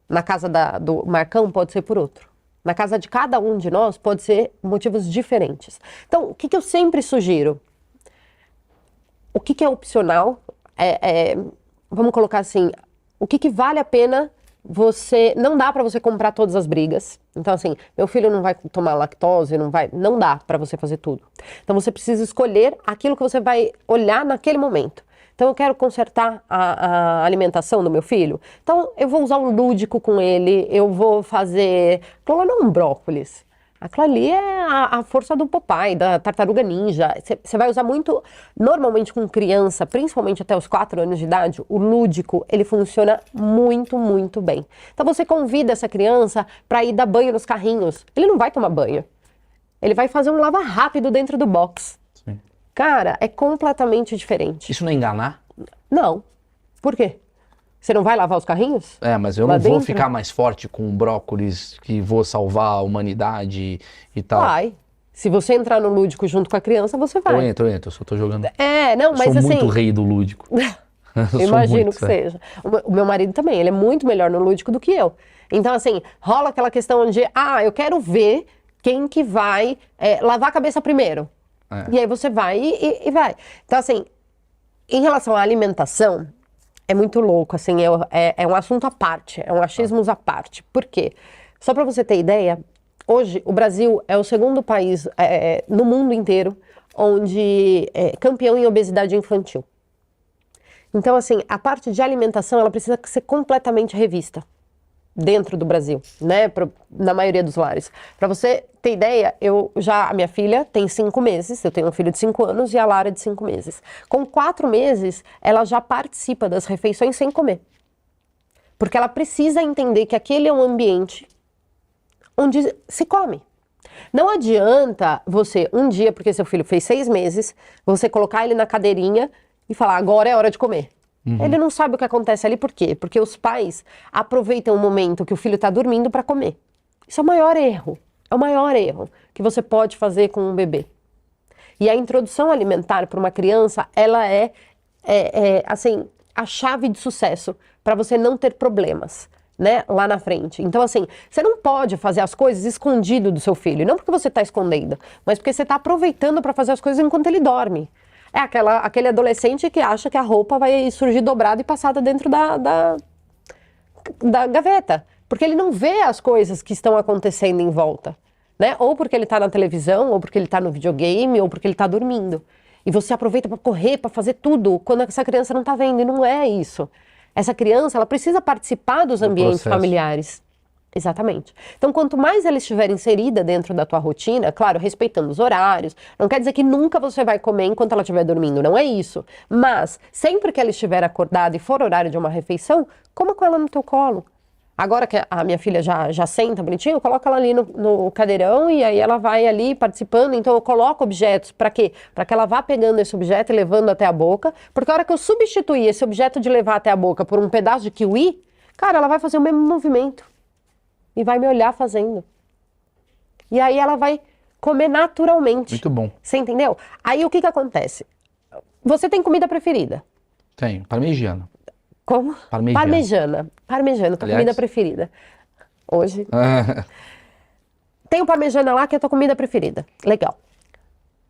Na casa do Marcão pode ser por outro. Na casa de cada um de nós pode ser motivos diferentes. Então, o que eu sempre sugiro? O que é opcional? Vamos colocar assim, o que vale a pena você... Não dá para você comprar todas as brigas. Então, assim, meu filho não vai tomar lactose, não dá para você fazer tudo. Então, você precisa escolher aquilo que você vai olhar naquele momento. Então, eu quero consertar a alimentação do meu filho. Então, eu vou usar um lúdico com ele, eu vou fazer... Aquilo não é um brócolis. Aquilo ali é a força do Popeye, da Tartaruga Ninja. Você vai usar muito... Normalmente com criança, principalmente até os 4 anos de idade, o lúdico, ele funciona muito, muito bem. Então, você convida essa criança para ir dar banho nos carrinhos. Ele não vai tomar banho. Ele vai fazer um lava rápido dentro do box. Sim. Cara, é completamente diferente. Isso não é enganar? Não. Por quê? Você não vai lavar os carrinhos? Mas eu Lá não vou dentro? ficar mais forte com brócolis, que vou salvar a humanidade e tal. Vai. Se você entrar no lúdico junto com a criança, você Eu vai. entro, eu só tô jogando. Não, Eu mas sou assim... muito rei do lúdico. Eu Imagino muito, que seja. O meu marido também, ele é muito melhor no lúdico do que eu. Então, assim, rola aquela questão de, eu quero ver quem que vai lavar a cabeça primeiro. E aí você vai e vai. Então, assim, em relação à alimentação, é muito louco, assim, é um assunto à parte, é um achismos à parte. Por quê? Só para você ter ideia, hoje o Brasil é o segundo país no mundo inteiro onde é campeão em obesidade infantil. Então, assim, a parte de alimentação, ela precisa ser completamente revista dentro do Brasil, né, na maioria dos lares. Para você ter ideia, a minha filha tem 5 meses, eu tenho um filho de 5 anos e a Lara de 5 meses. Com 4 meses, ela já participa das refeições sem comer. Porque ela precisa entender que aquele é um ambiente onde se come. Não adianta você, um dia, porque seu filho fez 6 meses, você colocar ele na cadeirinha e falar, agora é hora de comer. Ele não sabe o que acontece ali, por quê? Porque os pais aproveitam o momento que o filho está dormindo para comer. Isso é o maior erro. É o maior erro que você pode fazer com um bebê. E a introdução alimentar para uma criança, ela assim, a chave de sucesso para você não ter problemas, né, lá na frente. Então, assim, você não pode fazer as coisas escondido do seu filho. Não porque você está escondendo, mas porque você está aproveitando para fazer as coisas enquanto ele dorme. É aquele adolescente que acha que a roupa vai surgir dobrada e passada dentro da gaveta. Porque ele não vê as coisas que estão acontecendo em volta, né? Ou porque ele está na televisão, ou porque ele está no videogame, ou porque ele está dormindo. E você aproveita para correr, para fazer tudo, quando essa criança não está vendo. E não é isso. Essa criança, ela precisa participar dos ambientes familiares. Exatamente. Então, quanto mais ela estiver inserida dentro da tua rotina, claro, respeitando os horários, não quer dizer que nunca você vai comer enquanto ela estiver dormindo, não é isso. Mas, sempre que ela estiver acordada e for horário de uma refeição, coma com ela no teu colo. Agora que a minha filha já senta bonitinho, eu coloco ela ali no cadeirão e aí ela vai ali participando. Então, eu coloco objetos, para quê? Para que ela vá pegando esse objeto e levando até a boca, porque a hora que eu substituir esse objeto de levar até a boca por um pedaço de kiwi, cara, ela vai fazer o mesmo movimento. E vai me olhar fazendo. E aí ela vai comer naturalmente. Muito bom. Você entendeu? Aí o que acontece? Você tem comida preferida? Tenho, parmegiana. Como? Parmegiana. Parmegiana, tua Aliás? comida preferida. Hoje. Tem o parmegiana lá que é a tua comida preferida. Legal.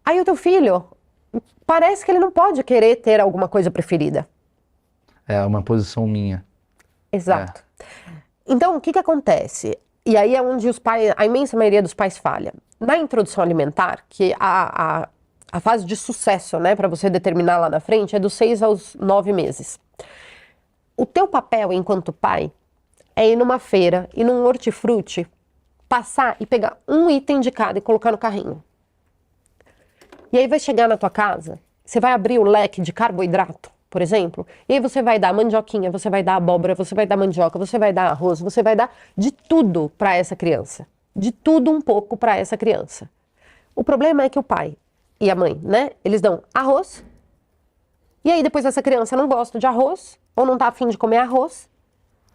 Aí o teu filho, parece que ele não pode querer ter alguma coisa preferida. É uma posição minha. Exato. Então, o que acontece? E aí é onde a imensa maioria dos pais falha. Na introdução alimentar, que a fase de sucesso, né, para você determinar lá na frente, é dos 6 aos 9 meses. O teu papel enquanto pai é ir numa feira, ir num hortifruti, passar e pegar um item de cada e colocar no carrinho. E aí vai chegar na tua casa, você vai abrir o leque de carboidrato, por exemplo, e aí você vai dar mandioquinha, você vai dar abóbora, você vai dar mandioca, você vai dar arroz, você vai dar de tudo para essa criança. De tudo um pouco para essa criança. O problema é que o pai e a mãe, né, eles dão arroz, e aí depois essa criança não gosta de arroz, ou não tá afim de comer arroz,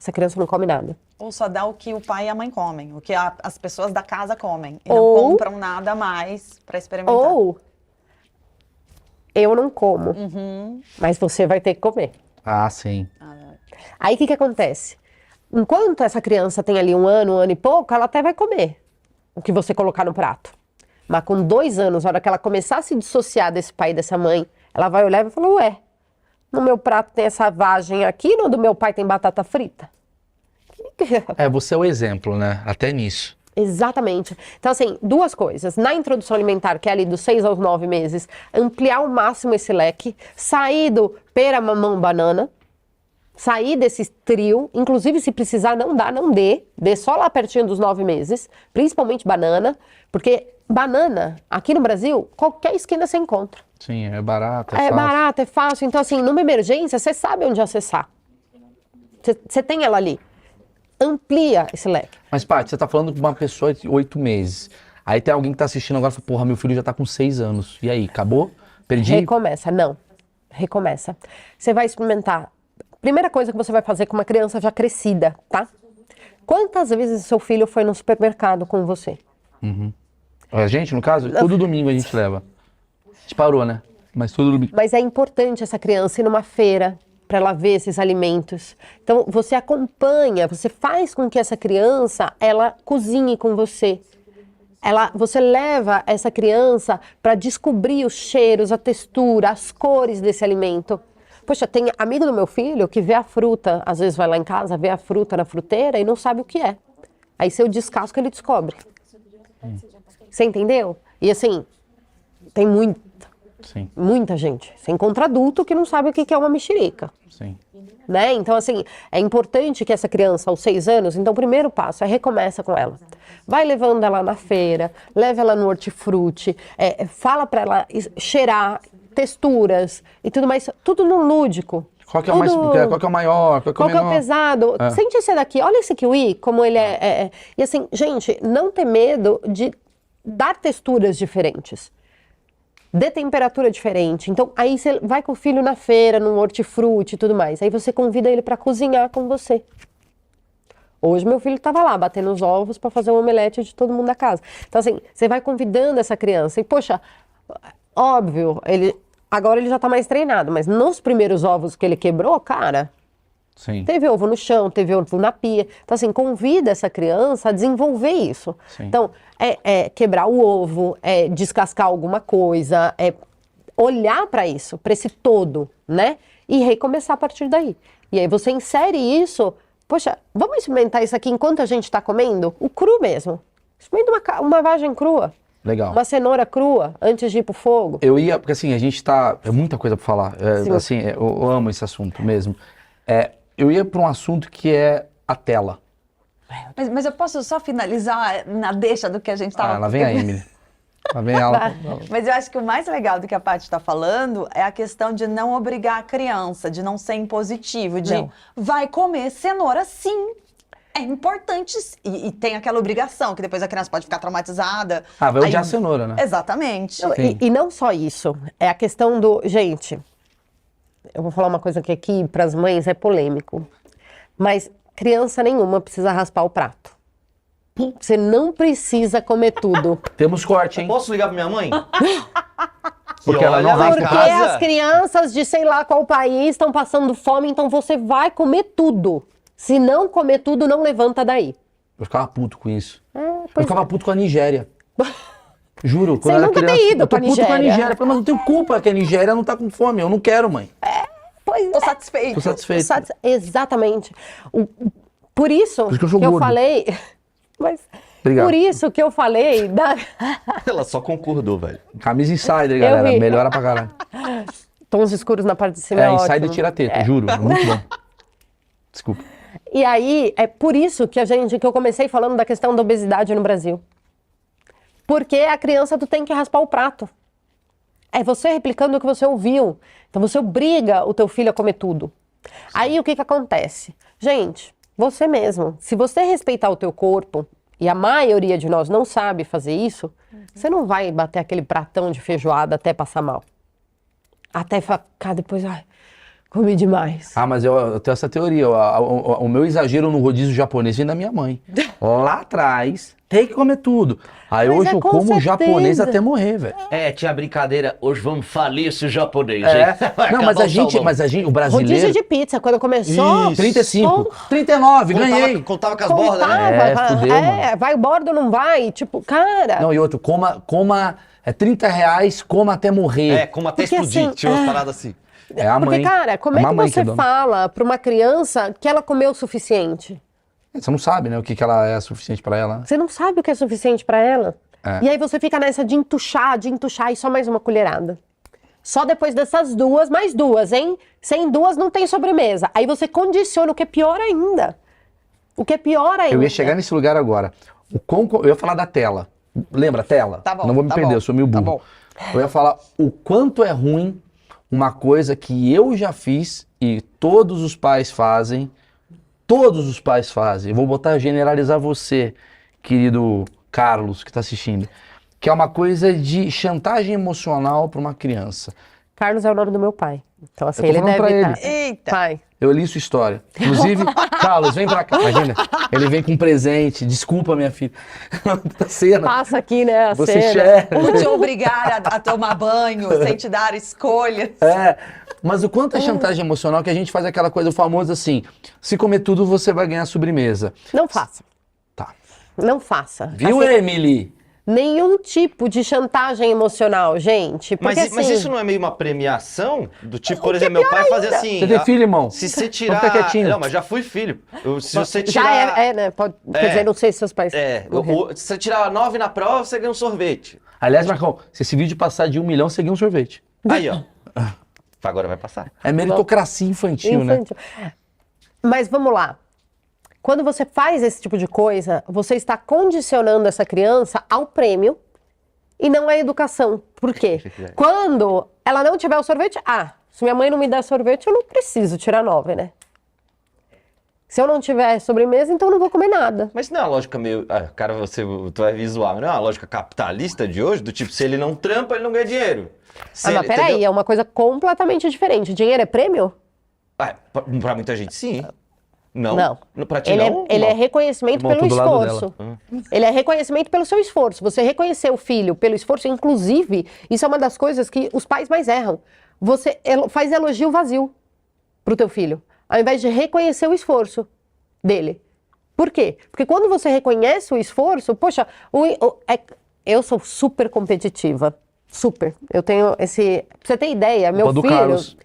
essa criança não come nada. Ou só dá o que o pai e a mãe comem, o que as pessoas da casa comem. E não compram nada mais para experimentar. Ou eu não como, mas você vai ter que comer. Ah, sim. Aí o que acontece? Enquanto essa criança tem ali um ano e pouco, ela até vai comer. o que você colocar no prato. Mas com 2 anos, na hora que ela começar a se dissociar desse pai e dessa mãe, ela vai olhar e vai falar, ué, no meu prato tem essa vagem aqui, no do meu pai tem batata frita. Você é o exemplo, né? Até nisso. Exatamente. Então, assim, 2 coisas. Na introdução alimentar, que é ali dos 6 aos 9 meses, ampliar ao máximo esse leque, sair do pera, mamão, banana, sair desse trio, inclusive se precisar não dê só lá pertinho dos 9 meses, principalmente banana, porque banana, aqui no Brasil, qualquer esquina você encontra. Sim, é barato, É barato, é fácil. Então, assim, numa emergência, você sabe onde acessar. Você tem ela ali. Amplia esse leque. Mas, Paty, você tá falando com uma pessoa de 8 meses. Aí tem alguém que tá assistindo agora e fala, porra, meu filho já tá com 6 anos. E aí, acabou? Perdi? Recomeça. Não. Recomeça. Você vai experimentar. Primeira coisa que você vai fazer com uma criança já crescida, tá? Quantas vezes seu filho foi no supermercado com você? A gente, no caso, todo domingo a gente leva. A gente parou, né? Mas todo domingo. Mas é importante essa criança ir numa feira para ela ver esses alimentos. Então, você acompanha, você faz com que essa criança, ela cozinhe com você. Você leva essa criança para descobrir os cheiros, a textura, as cores desse alimento. Poxa, tem amigo do meu filho que vê a fruta, às vezes vai lá em casa, vê a fruta na fruteira e não sabe o que é. Aí se eu descasco, ele descobre. Você entendeu? E assim, tem muita gente. Você encontra adulto que não sabe o que é uma mexerica. Sim. Né? Então, assim, é importante que essa criança, aos 6 anos, então o primeiro passo é recomeça com ela. Vai levando ela na feira, leva ela no hortifruti, fala para ela cheirar texturas e tudo mais, tudo no lúdico. Qual que é o qual que é o maior? Qual que é o menor? Pesado? Sente esse daqui, olha esse kiwi, como ele é. E assim, gente, não ter medo de dar texturas diferentes. De temperatura diferente. Então, aí você vai com o filho na feira, no hortifruti e tudo mais. Aí você convida ele para cozinhar com você. Hoje meu filho estava lá, batendo os ovos para fazer um omelete de todo mundo da casa. Então, assim, você vai convidando essa criança. E, poxa, óbvio, agora ele já está mais treinado, mas nos primeiros ovos que ele quebrou, cara, Sim. teve ovo no chão, teve ovo na pia. Então, assim, convida essa criança a desenvolver isso. Sim. Então, quebrar o ovo, descascar alguma coisa, olhar para isso, para esse todo, né? E recomeçar a partir daí. E aí você insere isso, poxa, vamos experimentar isso aqui enquanto a gente está comendo? O cru mesmo. Experimenta uma vagem crua. Legal. Uma cenoura crua, antes de ir pro fogo. Eu ia, porque assim, a gente tá... É muita coisa pra falar. Assim, eu amo esse assunto mesmo. Eu ia pra um assunto que é a tela. Mas eu posso só finalizar na deixa do que a gente estava... Lá vem a Emily. Lá vem ela. Mas eu acho que o mais legal do que a Paty está falando é a questão de não obrigar a criança, de não ser impositivo, de vai comer cenoura sim. É importante. E tem aquela obrigação, que depois a criança pode ficar traumatizada. Vai odiar a cenoura, né? Exatamente. E não só isso. É a questão do... Gente, eu vou falar uma coisa que aqui para as mães é polêmico. Mas criança nenhuma precisa raspar o prato. Você não precisa comer tudo. Temos corte, hein? Posso ligar pra minha mãe? Porque ela não olha lá em raspa o Porque prato. as crianças de sei lá qual país estão passando fome, então você vai comer tudo. Se não comer tudo, não levanta daí. Eu ficava puto com isso. Eu Pois ficava puto com a Nigéria. Juro, quando Você eu era nunca tem criança. ido Eu tô pra puto com a Nigéria. Nigéria. Mas não tenho culpa que a Nigéria não tá com fome. Eu não quero, mãe. Pois Tô satisfeito. Tô satisfeito. Exatamente. Por isso que eu sou que eu gordo. falei... Mas Obrigado. por isso que eu falei da... Ela só concordou, velho. Camisa insider, galera. ri. Melhora pra caralho. Tons escuros na parte de cima é Insider ótimo. tira a teta, juro. É muito bom. Desculpa. E aí, é por isso que eu comecei falando da questão da obesidade no Brasil. Porque a criança, tu tem que raspar o prato. É você replicando o que você ouviu. Então você obriga o teu filho a comer tudo. Aí o que acontece? Gente, você mesmo, se você respeitar o teu corpo, e a maioria de nós não sabe fazer isso, você não vai bater aquele pratão de feijoada até passar mal. Até ficar depois, ai, comi demais. Mas eu tenho essa teoria. O meu exagero no rodízio japonês vem da minha mãe. lá atrás, tem que comer tudo. Aí Mas hoje é eu com como japonês certeza. até morrer, velho. Tinha a brincadeira, hoje vamos falir esse japonês, É. hein? Vai Não, acabar o salmão. mas a gente, o Rodízio brasileiro, de pizza, quando começou... Isso. 35, Porra. 39, ganhei. Contava com as bordas, né? Fudeu, vai bordo ou não vai? Tipo, cara... Não, e outro, coma, é R$30, coma até morrer. Como até Porque explodir. assim, Tinha umas paradas assim. É a mãe. Porque, cara, como é uma que mãe você é dona. fala pra uma criança que ela comeu o suficiente? Você não sabe, né, o que ela é suficiente pra ela. Você não sabe o que é suficiente pra ela. É. E aí você fica nessa de entuchar e só mais uma colherada. Só depois dessas duas, mais duas, hein? Sem duas não tem sobremesa. Aí você condiciona, o que é pior ainda. O que é pior ainda. Eu ia chegar nesse lugar agora. Eu ia falar da tela. Lembra a tela? Tá bom, Não vou me tá perder, bom, eu sou meio tá burro. bom. Eu ia falar o quanto é ruim uma coisa que eu já fiz e todos os pais fazem. Todos os pais fazem. Eu vou generalizar você, querido Carlos, que está assistindo. Que é uma coisa de chantagem emocional para uma criança. Carlos é o nome do meu pai. Então, assim, Eu tô ele falando pra deve ele. estar... Eita. Pai. Eu li sua história. Inclusive, Carlos, vem pra cá. Imagina, ele vem com um presente. Desculpa, minha filha. Da cena. Passa aqui, né, a Você cena. share. Vou te obrigar a tomar banho sem te dar escolhas. É, mas o quanto é chantagem emocional que a gente faz aquela coisa famosa assim, se comer tudo você vai ganhar sobremesa. Não faça. Tá. Não faça. Viu, Assim, Emily? nenhum tipo de chantagem emocional, gente. Porque, Mas assim, isso não é meio uma premiação? Do tipo, por exemplo, meu pai fazia assim... Você tem filho, irmão? Se você Vamos tirar... ficar quietinho. Não, mas já fui filho. Se você já tirar... né? Quer dizer, não sei se seus pais... Se você tirar 9 na prova, você ganha um sorvete. Aliás, Marcão, se esse vídeo passar de 1 milhão, você ganha um sorvete. Aí, ó. Agora vai passar. É meritocracia infantil, né? Infantil. Mas vamos lá. Quando você faz esse tipo de coisa, você está condicionando essa criança ao prêmio e não à educação. Por quê? Quando ela não tiver o sorvete, se minha mãe não me der sorvete, eu não preciso tirar 9, né? Se eu não tiver sobremesa, então eu não vou comer nada. Mas não é uma lógica meio... cara, tu vai visual, mas não é uma lógica capitalista de hoje? Do tipo, se ele não trampa, ele não ganha dinheiro. Mas peraí, é uma coisa completamente diferente. Dinheiro é prêmio? Pra muita gente, sim. Não. Não. Pra ti, Ele, não? ele é reconhecimento Irmão, pelo tô do lado esforço. Ele é reconhecimento pelo seu esforço. Você reconhecer o filho pelo esforço, inclusive, isso é uma das coisas que os pais mais erram. Você faz elogio vazio pro teu filho, ao invés de reconhecer o esforço dele. Por quê? Porque quando você reconhece o esforço, poxa, eu sou super competitiva. Super. Eu tenho esse... Pra você ter ideia, meu do filho... Carlos.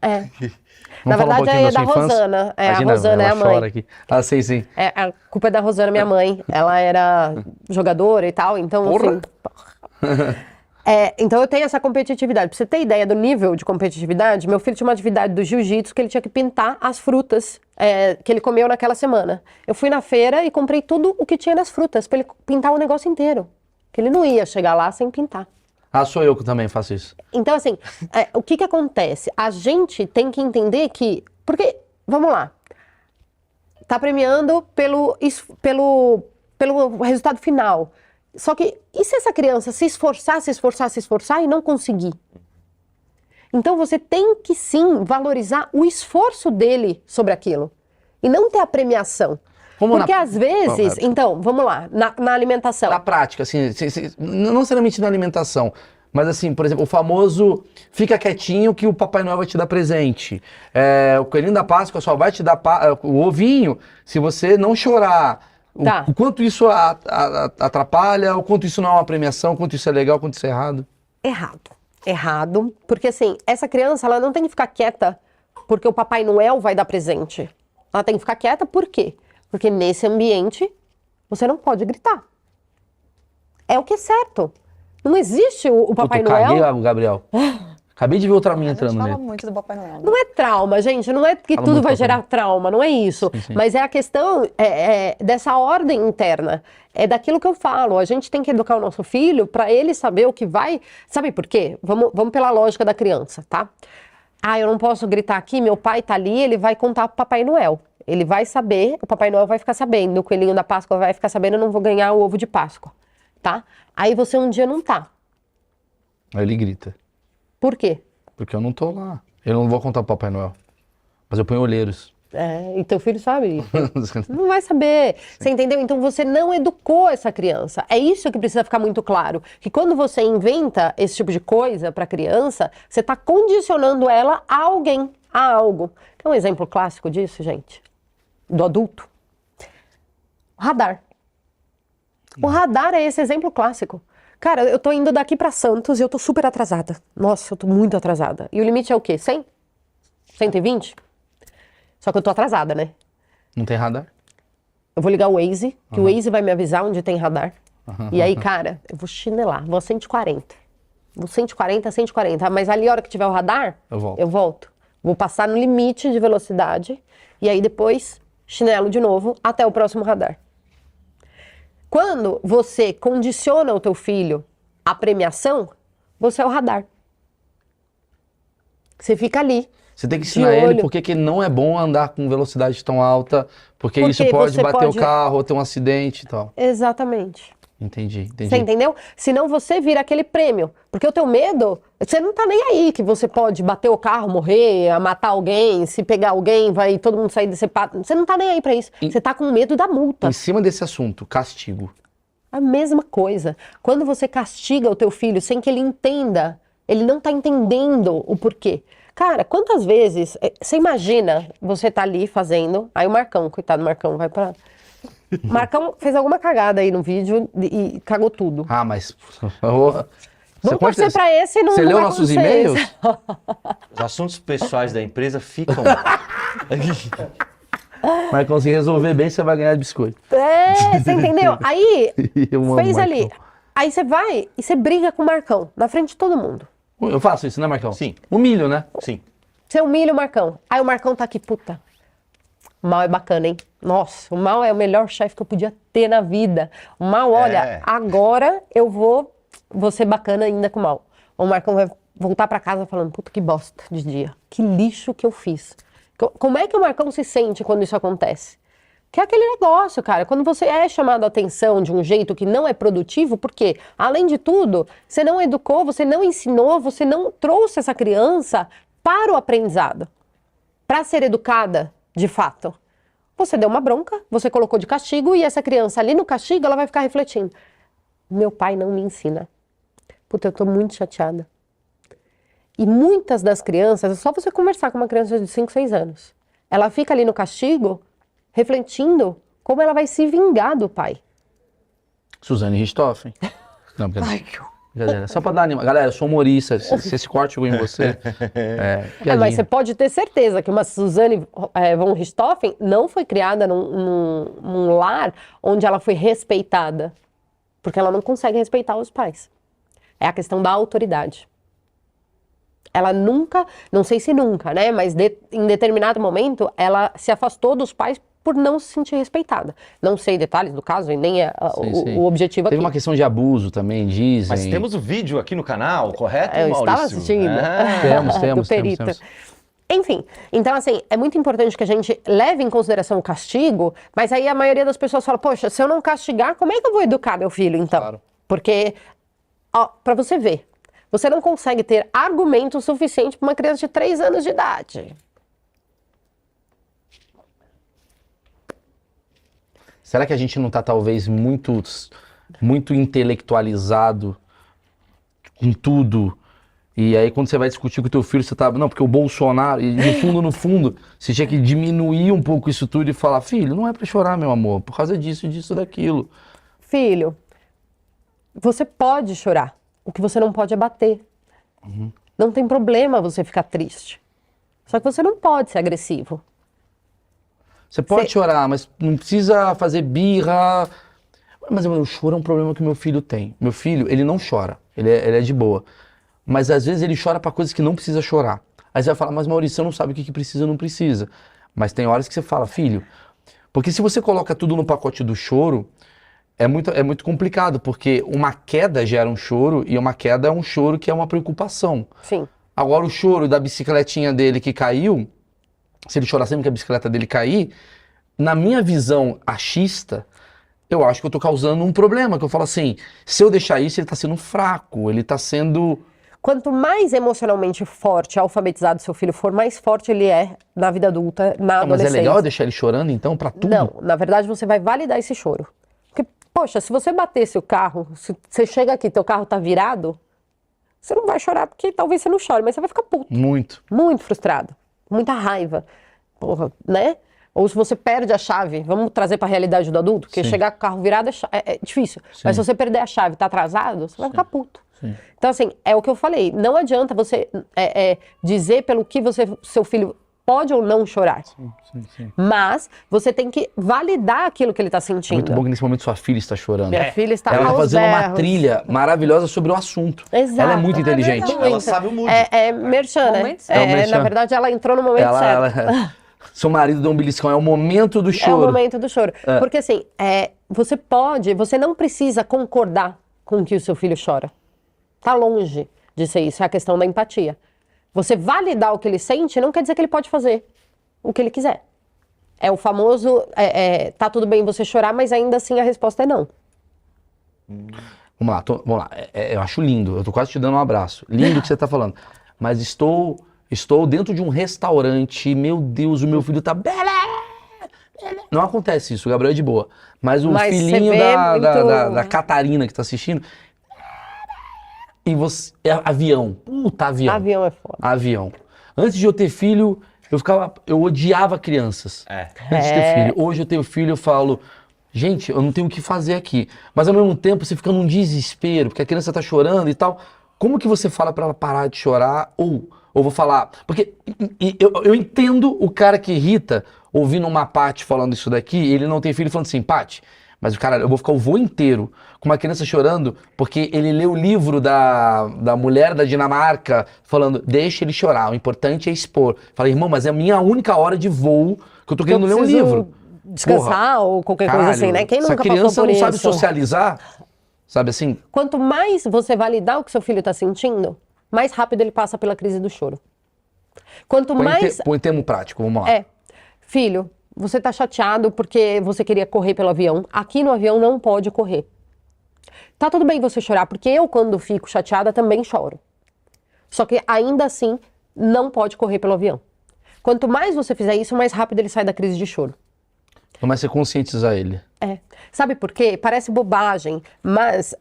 Na Vamos falar um verdade, pouquinho é da sua infância? Rosana. Imagina, A Rosana é a ela mãe. chora aqui. Sei, sim. A culpa é da Rosana, minha mãe. Ela era jogadora e tal, então, Porra. assim... então eu tenho essa competitividade. Pra você ter ideia do nível de competitividade, meu filho tinha uma atividade do jiu-jitsu que ele tinha que pintar as frutas que ele comeu naquela semana. Eu fui na feira e comprei tudo o que tinha nas frutas pra ele pintar o negócio inteiro. Que ele não ia chegar lá sem pintar. Sou eu que também faço isso. Então, assim, o que acontece? A gente tem que entender que... Porque, vamos lá, tá premiando pelo resultado final. Só que, e se essa criança se esforçar e não conseguir? Então, você tem que, sim, valorizar o esforço dele sobre aquilo. E não ter a premiação. Porque às vezes, então, vamos lá, na alimentação. Na prática, assim, não necessariamente na alimentação, mas assim, por exemplo, o famoso fica quietinho que o Papai Noel vai te dar presente. O coelhinho da Páscoa só vai te dar o ovinho se você não chorar. Tá. O quanto isso atrapalha, o quanto isso não é uma premiação, o quanto isso é legal, o quanto isso é errado. Errado, porque assim, essa criança, ela não tem que ficar quieta porque o Papai Noel vai dar presente. Ela tem que ficar quieta por quê? Porque nesse ambiente, você não pode gritar. É o que é certo. Não existe o Papai Noel... Caguei, Gabriel. Acabei de ver o trauminha A gente entrando fala nele. muito do Papai Noel. Não é trauma, gente. Não é que Fala tudo muito vai Papai gerar trauma. Não é isso. Sim. Mas é a questão dessa ordem interna. É daquilo que eu falo. A gente tem que educar o nosso filho para ele saber o que vai... Sabe por quê? Vamos pela lógica da criança, tá? Eu não posso gritar aqui, meu pai tá ali, ele vai contar pro Papai Noel. Ele vai saber, o Papai Noel vai ficar sabendo, o coelhinho da Páscoa vai ficar sabendo, eu não vou ganhar o ovo de Páscoa, tá? Aí você um dia não tá. Aí ele grita. Por quê? Porque eu não tô lá. Eu não vou contar pro Papai Noel. Mas eu ponho olheiros. E teu filho sabe? Não vai saber. Você entendeu? Então você não educou essa criança. É isso que precisa ficar muito claro. Que quando você inventa esse tipo de coisa para criança, você está condicionando ela a alguém, a algo. Quer um exemplo clássico disso, gente? Do adulto? O radar. O radar é esse exemplo clássico. Cara, eu tô indo daqui para Santos e eu tô super atrasada. Nossa, eu tô muito atrasada. E o limite é o quê? 100? 120? Só que eu tô atrasada, né? Não tem radar? Eu vou ligar o Waze, que o Waze vai me avisar onde tem radar. E aí, cara, eu vou chinelar, vou a 140. Vou 140, 140. Mas ali, a hora que tiver o radar, eu volto. Vou passar no limite de velocidade. E aí, depois, chinelo de novo, até o próximo radar. Quando você condiciona o teu filho à premiação, você é o radar. Você fica ali. Você tem que ensinar ele porque que não é bom andar com velocidade tão alta, porque isso pode bater o carro ou ter um acidente e tal. Exatamente. Entendi. Você entendeu? Senão você vira aquele prêmio. Porque o teu medo, você não tá nem aí que você pode bater o carro, morrer, matar alguém, se pegar alguém, vai todo mundo sair desse pato. Você não tá nem aí pra isso. Você tá com medo da multa. Em cima desse assunto, castigo. A mesma coisa. Quando você castiga o teu filho sem que ele entenda, ele não tá entendendo o porquê. Cara, quantas vezes, você imagina, você tá ali fazendo, aí o Marcão, coitado do Marcão, vai pra... Marcão fez alguma cagada aí no vídeo e cagou tudo. Ah, mas... Vamos torcer pra esse e não... Você leu nossos e-mails? Os assuntos pessoais da empresa ficam... Marcão, se resolver bem, você vai ganhar de biscoito. Você entendeu? Aí, fez ali. Aí você vai e você briga com o Marcão, na frente de todo mundo. Eu faço isso, né, Marcão? Sim. Humilho, né? Sim. Você humilha o Marcão. Aí o Marcão tá aqui, puta. O Mal é bacana, hein? Nossa, o Mal é o melhor chefe que eu podia ter na vida. O Mal, olha, agora eu vou ser bacana ainda com o Mal. O Marcão vai voltar pra casa falando, puta, que bosta de dia. Que lixo que eu fiz. Como é que o Marcão se sente quando isso acontece? Que é aquele negócio, cara, quando você é chamado a atenção de um jeito que não é produtivo, porque, além de tudo, você não educou, você não ensinou, você não trouxe essa criança para o aprendizado, para ser educada, de fato. Você deu uma bronca, você colocou de castigo e essa criança ali no castigo, ela vai ficar refletindo. Meu pai não me ensina. Puta, eu tô muito chateada. E muitas das crianças, é só você conversar com uma criança de 5, 6 anos. Ela fica ali no castigo, refletindo como ela vai se vingar do pai. Suzane Richthofen. Não, galera, só pra dar anima. Galera, eu sou humorista, se esse corte chegou em você... mas você pode ter certeza que uma Suzane von Richthofen não foi criada num lar onde ela foi respeitada. Porque ela não consegue respeitar os pais. É a questão da autoridade. Ela nunca, não sei se nunca, né? Mas em determinado momento, ela se afastou dos pais por não se sentir respeitada. Não sei detalhes do caso, e nem é o objetivo aqui. Teve uma questão de abuso também, dizem. Mas temos o vídeo aqui no canal, correto, eu Maurício? estava assistindo. Temos. Enfim, então assim, é muito importante que a gente leve em consideração o castigo, mas aí a maioria das pessoas fala, poxa, se eu não castigar, como é que eu vou educar meu filho, então? Claro. Porque, ó, pra você ver, você não consegue ter argumento suficiente para uma criança de 3 anos de idade. Será que a gente não tá, talvez, muito intelectualizado com tudo? E aí, quando você vai discutir com o teu filho, você tá... Não, porque o Bolsonaro... E no fundo, você tinha que diminuir um pouco isso tudo e falar, filho, não é pra chorar, meu amor, por causa disso, daquilo. Filho, você pode chorar. O que você não pode é bater. Não tem problema você ficar triste. Só que você não pode ser agressivo. Você pode chorar, mas não precisa fazer birra. Mas o choro é um problema que meu filho tem. Meu filho, ele não chora. Ele é de boa. Mas às vezes ele chora pra coisas que não precisa chorar. Aí você vai falar, mas Maurício, você não sabe o que precisa ou não precisa. Mas tem horas que você fala, filho... Porque se você coloca tudo no pacote do choro, é muito complicado. Porque uma queda gera um choro e uma queda é um choro que é uma preocupação. Sim. Agora o choro da bicicletinha dele que caiu... Se ele chorar sempre que a bicicleta dele cair, na minha visão achista, eu acho que eu tô causando um problema. Que eu falo assim, se eu deixar isso, ele tá sendo fraco, ele tá sendo... quanto mais emocionalmente forte, alfabetizado seu filho for, mais forte ele é na vida adulta, na Mas adolescência. é legal deixar ele chorando, então, pra tudo? Não, na verdade você vai validar esse choro. Porque, poxa, se você batesse o carro, se você chega aqui, teu carro tá virado, você não vai chorar porque talvez você não chore, mas você vai ficar puto, Muito. muito frustrado, muita raiva, porra, né? Ou se você perde a chave, vamos trazer pra realidade do adulto, porque Sim. chegar com o carro virado é difícil. Mas se você perder a chave e tá atrasado, você vai ficar puto. Então, assim, é o que eu falei, não adianta você dizer pelo que seu filho pode ou não chorar. Sim. Mas você tem que validar aquilo que ele está É sentindo. muito bom que nesse momento sua filha está chorando. Minha filha está Ela está aos fazendo uma berros. trilha maravilhosa sobre o assunto. Exato. Ela é muito inteligente. verdade. Ela sabe o mood. É merchan, né? Momento certo. É o merchan. Na verdade, ela entrou no momento certo. Seu marido deu um beliscão, é o momento do É o choro. momento do choro. Porque assim, você não precisa concordar com que o seu filho chora. Tá longe de ser isso, é a questão da empatia. Você validar o que ele sente não quer dizer que ele pode fazer o que ele quiser. É o famoso, tá tudo bem você chorar, mas ainda assim a resposta é não. Vamos lá. Eu acho lindo, eu tô quase te dando um abraço. Lindo o que você tá falando. Mas estou dentro de um restaurante, meu Deus, o meu filho tá... Não acontece isso, o Gabriel é de boa. Mas o Mas filhinho você vê da Catarina que tá assistindo... E você... avião. Puta, avião. Avião é foda. Avião. Antes de eu ter filho, eu odiava crianças. Antes de ter filho. Hoje eu tenho filho, eu falo, gente, eu não tenho o que fazer aqui. Mas ao mesmo tempo você fica num desespero, porque a criança tá chorando e tal. Como que você fala pra ela parar de chorar? Ou vou falar... Porque eu entendo o cara que irrita, ouvindo uma Paty falando isso daqui, ele não tem filho falando assim, Paty, mas cara, eu vou ficar o voo inteiro com uma criança chorando porque ele leu o livro da mulher da Dinamarca falando, deixa ele chorar, o importante é expor. Falei, irmão, mas é a minha única hora de voo que eu tô querendo ler um preciso livro. descansar ou qualquer coisa assim, né? Quem nunca essa criança passou por não isso? sabe socializar, sabe assim? Quanto mais você validar o que seu filho está sentindo, mais rápido ele passa pela crise do choro. Quanto mais... Põe termo prático, vamos lá. Filho, você tá chateado porque você queria correr pelo avião. Aqui no avião não pode correr. Tá tudo bem você chorar, porque eu, quando fico chateada, também choro. Só que ainda assim, não pode correr pelo avião. Quanto mais você fizer isso, mais rápido ele sai da crise de choro. Começa a conscientizar ele. Sabe por quê? Parece bobagem, mas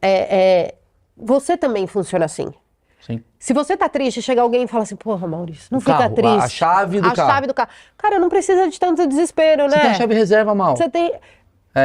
você também funciona assim. Sim. Se você tá triste, chega alguém e fala assim, porra, Maurício, não O fica carro, triste. a chave do carro. A chave do carro. Cara, não precisa de tanto desespero, né? Você tem a chave reserva, Mal. Você tem...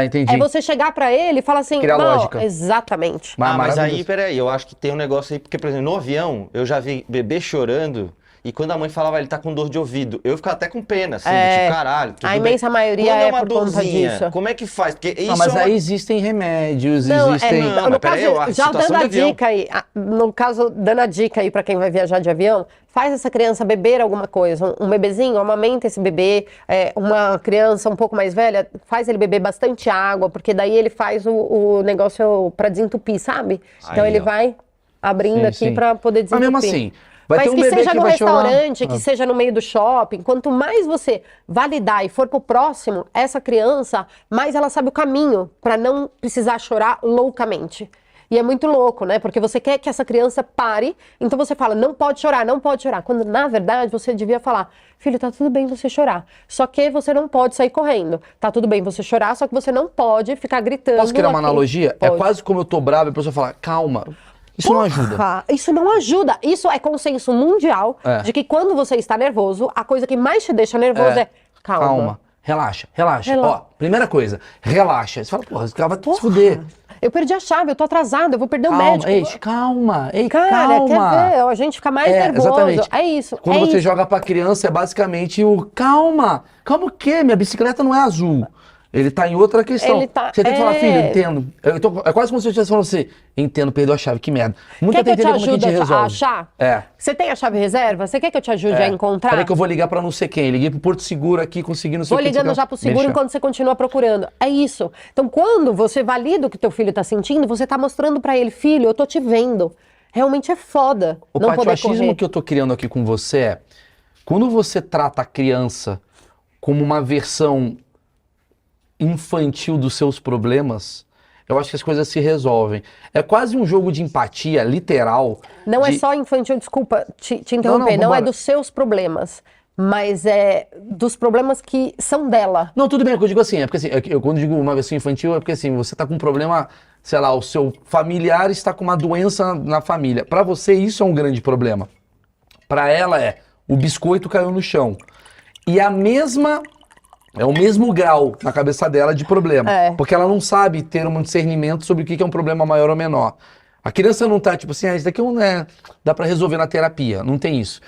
Entendi. É você chegar pra ele e falar assim, Criar Mal, lógica. exatamente. Mas aí, maravilhoso. peraí, eu acho que tem um negócio aí, porque, por exemplo, no avião, eu já vi bebê chorando, e quando a mãe falava, ele tá com dor de ouvido, eu ficava até com pena, assim, tipo, caralho, tudo A bem. imensa maioria Quando é uma por conta dorzinha, disso. como é que faz? Porque isso Não, mas é uma... aí existem remédios, Não, existem... Não, no mas peraí, caso, a já situação dando a de avião. dica aí, no caso, dando a dica aí pra quem vai viajar de avião, faz essa criança beber alguma coisa, um bebezinho, amamenta esse bebê, uma criança um pouco mais velha, faz ele beber bastante água, porque daí ele faz o negócio pra desentupir, sabe? Então Aí, ele ó. vai abrindo Sim, aqui sim. pra poder Mas desentupir. mesmo assim, vai Mas ter um que bebê seja que no vai chorar. restaurante, que seja no meio do shopping, quanto mais você validar e for pro próximo, essa criança, mais ela sabe o caminho pra não precisar chorar loucamente. E é muito louco, né? Porque você quer que essa criança pare, então você fala, não pode chorar, não pode chorar. Quando, na verdade, você devia falar, filho, tá tudo bem você chorar, só que você não pode sair correndo. Tá tudo bem você chorar, só que você não pode ficar gritando. Posso criar uma aqui. analogia? Pode. É quase como eu tô bravo e a pessoa fala, calma. Isso não ajuda. Porra, isso não ajuda. Isso é consenso mundial de que quando você está nervoso, a coisa que mais te deixa nervoso é calma. Relaxa. Relaxa. Ó, primeira coisa, relaxa. Você fala, porra, esse cara vai se fuder. Eu perdi a chave, eu tô atrasada, eu vou perder o Calma, médico. calma. Cara, calma. quer ver? A gente fica mais nervoso. Exatamente. É isso. Quando é você isso. joga pra criança, é basicamente o calma. Calma o quê? Minha bicicleta não é azul. Ele tá em outra questão. Ele tá- Você tem que falar, filho, entendo. É quase como se eu estivesse falando assim, entendo, perdeu a chave, que merda. Nunca Quer que eu te entender como que a ajude gente a resolve. achar? É. Você tem a chave reserva? Você quer que eu te ajude a encontrar? Falei que eu vou ligar pra não sei quem. Liguei pro Porto Seguro aqui, consegui não sei Vou o que. ligando já pro seguro enquanto você continua procurando. É isso. Então, quando você valida o que teu filho tá sentindo, você tá mostrando pra ele, filho, eu tô te vendo. Realmente é foda O não poder patriotismo correr. que eu tô criando aqui com você é, quando você trata a criança como uma versão infantil dos seus problemas, eu acho que as coisas se resolvem. É quase um jogo de empatia, literal. Não é só infantil, desculpa te interromper, não é dos seus problemas, mas é dos problemas que são dela. Não, tudo bem, eu digo assim, é porque assim, eu quando digo uma versão infantil, é porque assim, você tá com um problema, sei lá, o seu familiar está com uma doença na família. Pra você, isso é um grande problema. Pra ela o biscoito caiu no chão. E é o mesmo grau na cabeça dela de problema. Porque ela não sabe ter um discernimento sobre o que é um problema maior ou menor. A criança não tá tipo assim, isso daqui dá pra resolver na terapia. Não tem isso.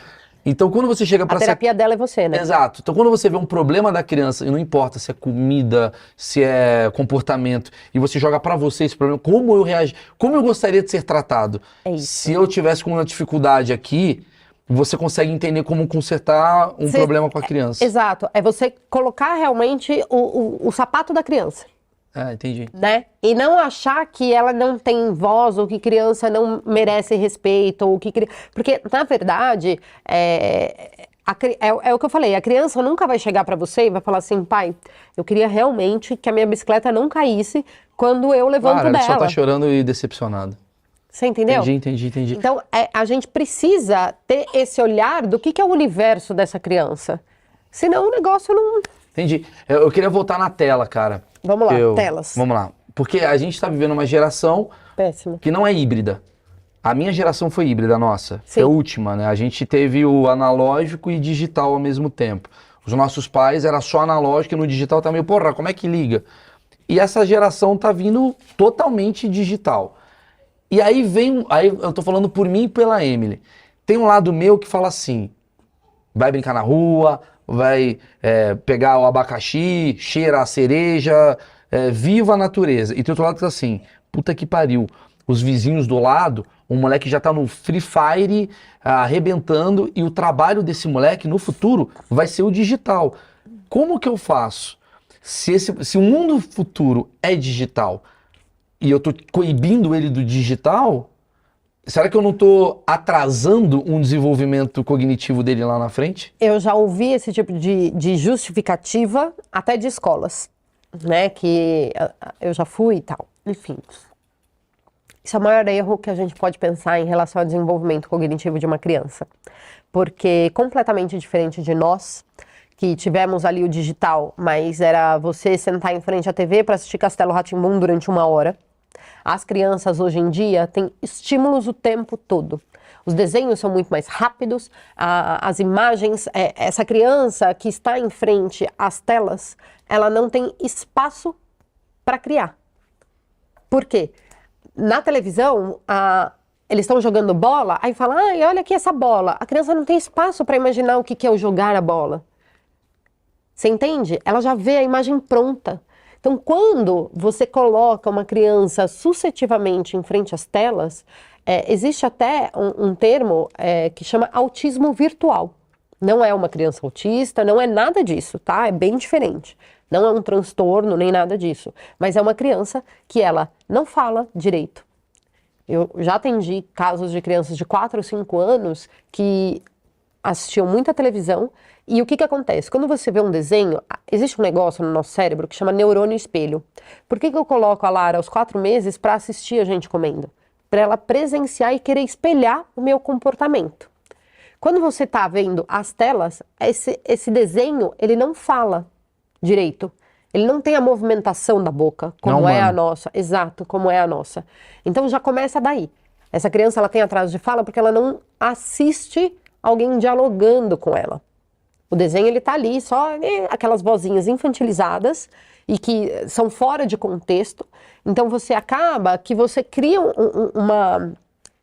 Então, quando você chega pra... A terapia dela é você, né? Exato. Então, quando você vê um problema da criança, e não importa se é comida, se é comportamento, e você joga pra você esse problema, como eu reagi, como eu gostaria de ser tratado? Se eu tivesse com uma dificuldade aqui, você consegue entender como consertar um problema com a criança. Exato. É você colocar realmente o sapato da criança. Entendi. Né? E não achar que ela não tem voz, ou que criança não merece respeito, ou que... Porque, na verdade, é o que eu falei, a criança nunca vai chegar pra você e vai falar assim, pai, eu queria realmente que a minha bicicleta não caísse quando eu levanto dela. Ela só tá chorando e decepcionado. Você entendeu? Entendi. Então, a gente precisa ter esse olhar do que é o universo dessa criança. Senão o negócio não... Entendi. Eu queria voltar na tela, cara. Vamos lá, telas. Vamos lá. Porque a gente tá vivendo uma geração que não é híbrida. A minha geração foi híbrida, nossa. Sim. Foi a última, né? A gente teve o analógico e digital ao mesmo tempo. Os nossos pais era só analógico e no digital tá meio, porra, como é que liga? E essa geração tá vindo totalmente digital. E aí eu tô falando por mim e pela Emily. Tem um lado meu que fala assim, vai brincar na rua, vai pegar o abacaxi, cheira a cereja, viva a natureza. E tem outro lado que tá assim, puta que pariu, os vizinhos do lado, o moleque já tá no Free Fire, arrebentando, e o trabalho desse moleque no futuro vai ser o digital. Como que eu faço? Se o mundo futuro é digital, e eu tô coibindo ele do digital, será que eu não tô atrasando um desenvolvimento cognitivo dele lá na frente? Eu já ouvi esse tipo de justificativa até de escolas, né? Que eu já fui e tal. Enfim. Isso é o maior erro que a gente pode pensar em relação ao desenvolvimento cognitivo de uma criança. Porque completamente diferente de nós, que tivemos ali o digital, mas era você sentar em frente à TV para assistir Castelo Rá-Tim-Bum durante 1 hora. As crianças hoje em dia têm estímulos o tempo todo. Os desenhos são muito mais rápidos, as imagens, essa criança que está em frente às telas, ela não tem espaço para criar. Por quê? Na televisão, eles estão jogando bola, aí fala, ai, olha aqui essa bola. A criança não tem espaço para imaginar o que é o jogar a bola. Você entende? Ela já vê a imagem pronta. Então, quando você coloca uma criança suscetivamente em frente às telas, existe até um termo que chama autismo virtual. Não é uma criança autista, não é nada disso, tá? É bem diferente. Não é um transtorno, nem nada disso. Mas é uma criança que ela não fala direito. Eu já atendi casos de crianças de 4 ou 5 anos que assistiam muita televisão. E o que acontece? Quando você vê um desenho, existe um negócio no nosso cérebro que chama neurônio espelho. Por que eu coloco a Lara aos 4 meses para assistir a gente comendo? Para ela presenciar e querer espelhar o meu comportamento. Quando você está vendo as telas, esse desenho, ele não fala direito. Ele não tem a movimentação da boca, como é a nossa. Exato, como é a nossa. Então já começa daí. Essa criança, ela tem atraso de fala porque ela não assiste alguém dialogando com ela. O desenho, ele tá ali, só aquelas vozinhas infantilizadas e que são fora de contexto. Então, você acaba que você cria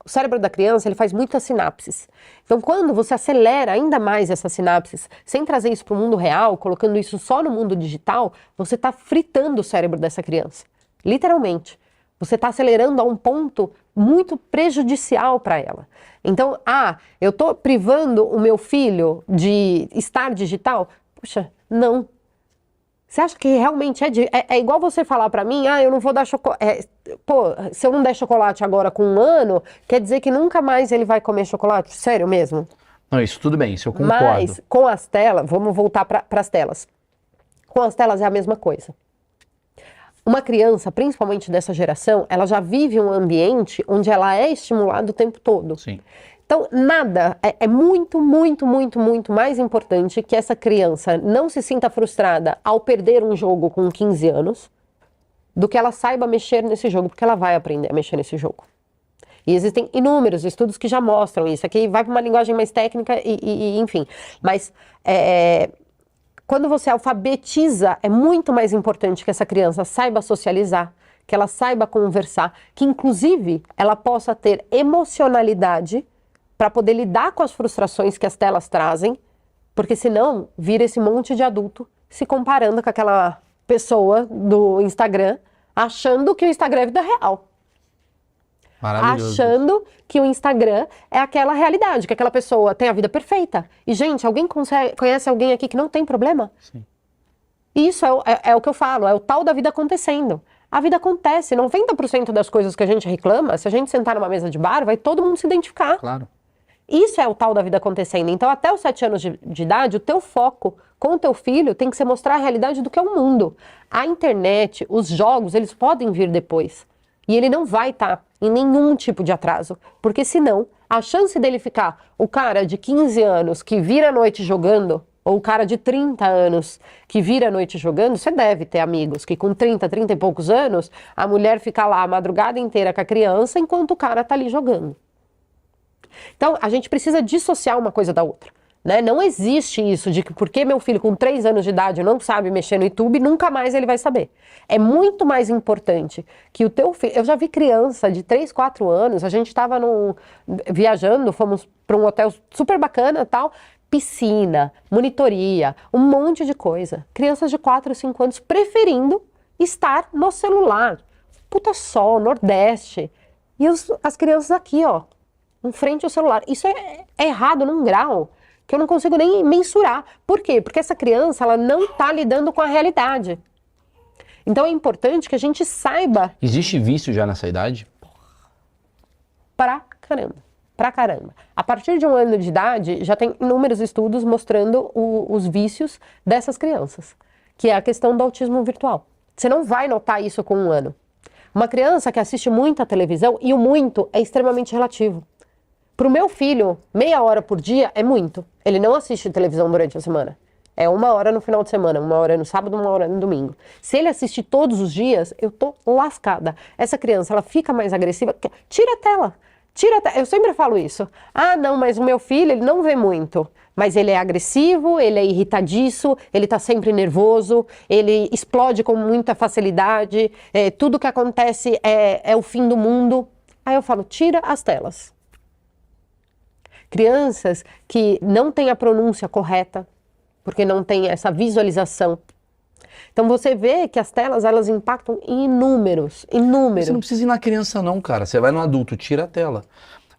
O cérebro da criança, ele faz muitas sinapses. Então, quando você acelera ainda mais essas sinapses, sem trazer isso para o mundo real, colocando isso só no mundo digital, você está fritando o cérebro dessa criança. Literalmente. Você está acelerando a um ponto muito prejudicial para ela. Então, eu estou privando o meu filho de estar digital? Puxa, não. Você acha que realmente é igual você falar para mim, eu não vou dar chocolate. Se eu não der chocolate agora com 1 ano, quer dizer que nunca mais ele vai comer chocolate? Sério mesmo? Não, isso tudo bem, isso eu concordo. Mas com as telas, vamos voltar para as telas. Com as telas é a mesma coisa. uma criança, principalmente dessa geração, ela já vive um ambiente onde ela é estimulada o tempo todo. Sim. Então, nada é muito, muito, muito, muito mais importante que essa criança não se sinta frustrada ao perder um jogo com 15 anos do que ela saiba mexer nesse jogo, porque ela vai aprender a mexer nesse jogo. E existem inúmeros estudos que já mostram isso. Aqui vai para uma linguagem mais técnica enfim. Mas quando você alfabetiza, é muito mais importante que essa criança saiba socializar, que ela saiba conversar, que inclusive ela possa ter emocionalidade para poder lidar com as frustrações que as telas trazem, porque senão vira esse monte de adulto se comparando com aquela pessoa do Instagram, achando que o Instagram é vida real. Maravilhoso. Achando que o Instagram é aquela realidade, que aquela pessoa tem a vida perfeita. E, gente, alguém conhece alguém aqui que não tem problema? Sim. Isso é o que eu falo, é o tal da vida acontecendo. A vida acontece, 90% das coisas que a gente reclama, se a gente sentar numa mesa de bar, vai todo mundo se identificar. Claro. Isso é o tal da vida acontecendo. Então, até os 7 anos de idade, o teu foco com o teu filho tem que ser mostrar a realidade do que é o mundo. A internet, os jogos, eles podem vir depois. E ele não vai estar em nenhum tipo de atraso. Porque senão, a chance dele ficar o cara de 15 anos que vira a noite jogando, ou o cara de 30 anos que vira a noite jogando, você deve ter amigos que com 30 e poucos anos, a mulher fica lá a madrugada inteira com a criança enquanto o cara tá ali jogando. Então, a gente precisa dissociar uma coisa da outra, né? Não existe isso de que porque meu filho com 3 anos de idade não sabe mexer no YouTube, nunca mais ele vai saber. É muito mais importante que o teu filho... Eu já vi criança de 3, 4 anos, a gente estava viajando, fomos para um hotel super bacana e tal, piscina, monitoria, um monte de coisa. Crianças de 4, 5 anos preferindo estar no celular. Puta sol, Nordeste. E as crianças aqui, ó, em frente ao celular. Isso é errado num grau que eu não consigo nem mensurar. Por quê? Porque essa criança, ela não está lidando com a realidade. Então é importante que a gente saiba... Existe vício já nessa idade? Pra caramba. Pra caramba. A partir de 1 ano de idade, já tem inúmeros estudos mostrando os vícios dessas crianças, que é a questão do autismo virtual. Você não vai notar isso com 1 ano. Uma criança que assiste muita televisão, e o muito é extremamente relativo. Para o meu filho, meia hora por dia é muito. Ele não assiste televisão durante a semana. É 1 hora no final de semana, 1 hora no sábado, 1 hora no domingo. Se ele assiste todos os dias, eu tô lascada. Essa criança, ela fica mais agressiva. Tira a tela. Eu sempre falo isso. Ah, não, mas o meu filho, ele não vê muito. Mas ele é agressivo, ele é irritadiço, ele tá sempre nervoso, ele explode com muita facilidade, tudo que acontece é o fim do mundo. Aí eu falo, tira as telas. Crianças que não têm a pronúncia correta, porque não tem essa visualização. Então você vê que as telas, elas impactam em inúmeros. Você não precisa ir na criança não, cara. Você vai no adulto, tira a tela.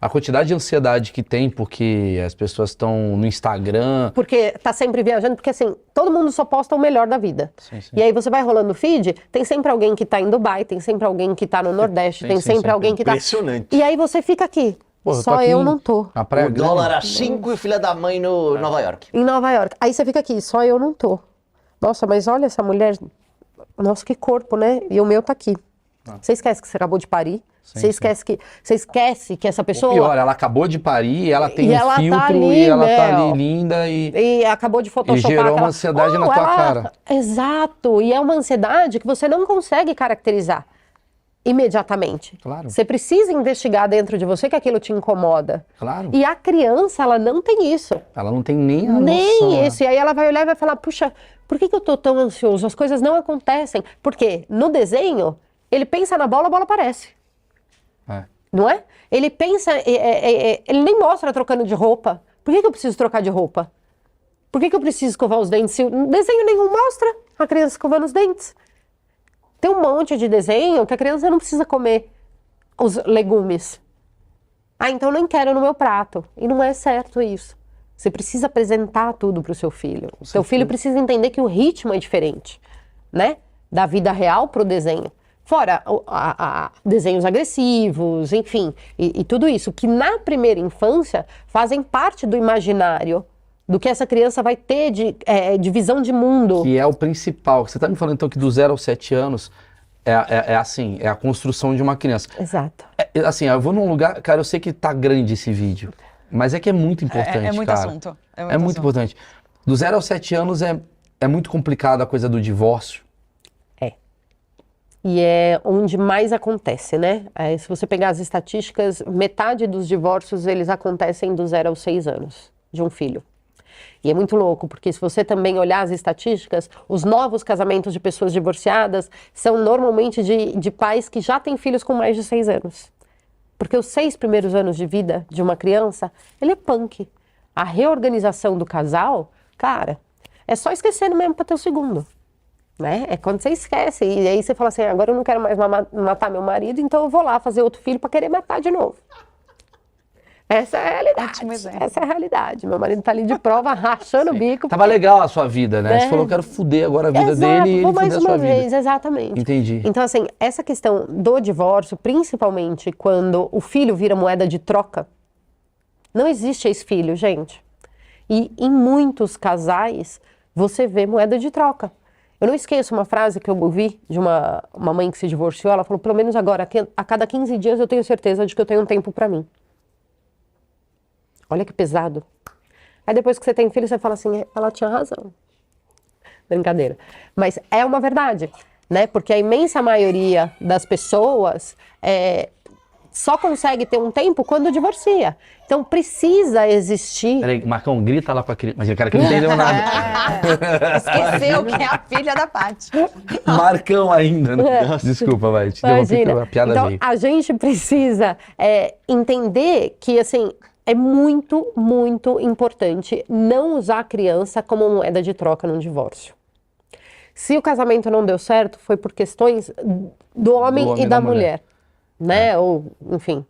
A quantidade de ansiedade que tem porque as pessoas estão no Instagram... Porque tá sempre viajando, porque assim, todo mundo só posta o melhor da vida. Sim, sim. E aí você vai rolando o feed, tem sempre alguém que tá em Dubai, tem sempre alguém que tá no Nordeste, tem sempre alguém que tá... Impressionante. E aí você fica aqui. Pô, Só eu não tô. A praia O dólar a 5 e o filho da mãe no Nova York. Em Nova York. Aí você fica aqui, só eu não tô. Nossa, mas olha essa mulher. Nossa, que corpo, né? E o meu tá aqui. Você esquece que você acabou de parir. Você esquece que essa pessoa... O pior, ela acabou de parir, ela tem ela filtro tá ali, e ela tá Mel. ali linda E acabou de photoshopar E gerou aquela... uma ansiedade na tua cara. Exato. E é uma ansiedade que você não consegue caracterizar imediatamente. Claro. Você precisa investigar dentro de você que aquilo te incomoda. Claro. E a criança, ela não tem isso. Ela não tem nem a noção. Nem isso. E aí ela vai olhar e vai falar, puxa, por que eu tô tão ansioso? As coisas não acontecem. Porque no desenho, ele pensa na bola, a bola aparece. É. Não é? Ele pensa, ele nem mostra trocando de roupa. Por que eu preciso trocar de roupa? Por que eu preciso escovar os dentes? Se desenho nenhum mostra a criança escovando os dentes. Tem um monte de desenho que a criança não precisa comer os legumes. Ah, então nem quero no meu prato. E não é certo isso. Você precisa apresentar tudo para o seu filho. O seu filho precisa entender que o ritmo é diferente, né? Da vida real para o desenho. Fora desenhos agressivos, enfim, e tudo isso, que na primeira infância fazem parte do imaginário do que essa criança vai ter de visão de mundo. Que é o principal. Você tá me falando então que do 0 aos 7 anos é assim, é a construção de uma criança. Exato. Assim, eu vou num lugar, cara, eu sei que tá grande esse vídeo, mas é que é muito importante, É muito cara. assunto. É muito assunto. importante. Do 0 aos 7 anos é muito complicado a coisa do divórcio. E é onde mais acontece, né? Se você pegar as estatísticas, metade dos divórcios, eles acontecem do 0 aos 6 anos de um filho. E é muito louco, porque se você também olhar as estatísticas, os novos casamentos de pessoas divorciadas são normalmente de pais que já têm filhos com mais de 6 anos. Porque os 6 primeiros anos de vida de uma criança, ele é punk. A reorganização do casal, cara, é só esquecendo mesmo para ter o segundo. Né? É quando você esquece, e aí você fala assim, agora eu não quero mais matar meu marido, então eu vou lá fazer outro filho para querer matar de novo. Essa é a realidade. Ótimo exemplo. Essa é a realidade. Meu marido tá ali de prova, rachando o bico. Tava legal a sua vida, né? Você É. falou, eu quero fuder agora a vida Exato, dele e ele vou fuder mais a sua uma vida. vez, exatamente. Entendi. Então, assim, essa questão do divórcio, principalmente quando o filho vira moeda de troca, não existe ex-filho, gente. E em muitos casais, você vê moeda de troca. Eu não esqueço uma frase que eu ouvi de uma mãe que se divorciou, ela falou, pelo menos agora, a cada 15 dias eu tenho certeza de que eu tenho um tempo pra mim. Olha que pesado. Aí depois que você tem filho, você fala assim, ela tinha razão. Brincadeira. Mas é uma verdade, né? Porque a imensa maioria das pessoas só consegue ter um tempo quando divorcia. Então precisa existir... Peraí, Marcão, grita lá pra criança. Mas o cara que não entendeu nada. Esqueceu que é a filha da Paty. Marcão ainda, né? Desculpa, vai. Te interrompi, Imagina. a piada Então, veio. a gente precisa entender que, assim, é muito, muito importante não usar a criança como moeda de troca num divórcio. Se o casamento não deu certo, foi por questões do homem e da mulher, né? Ou, enfim.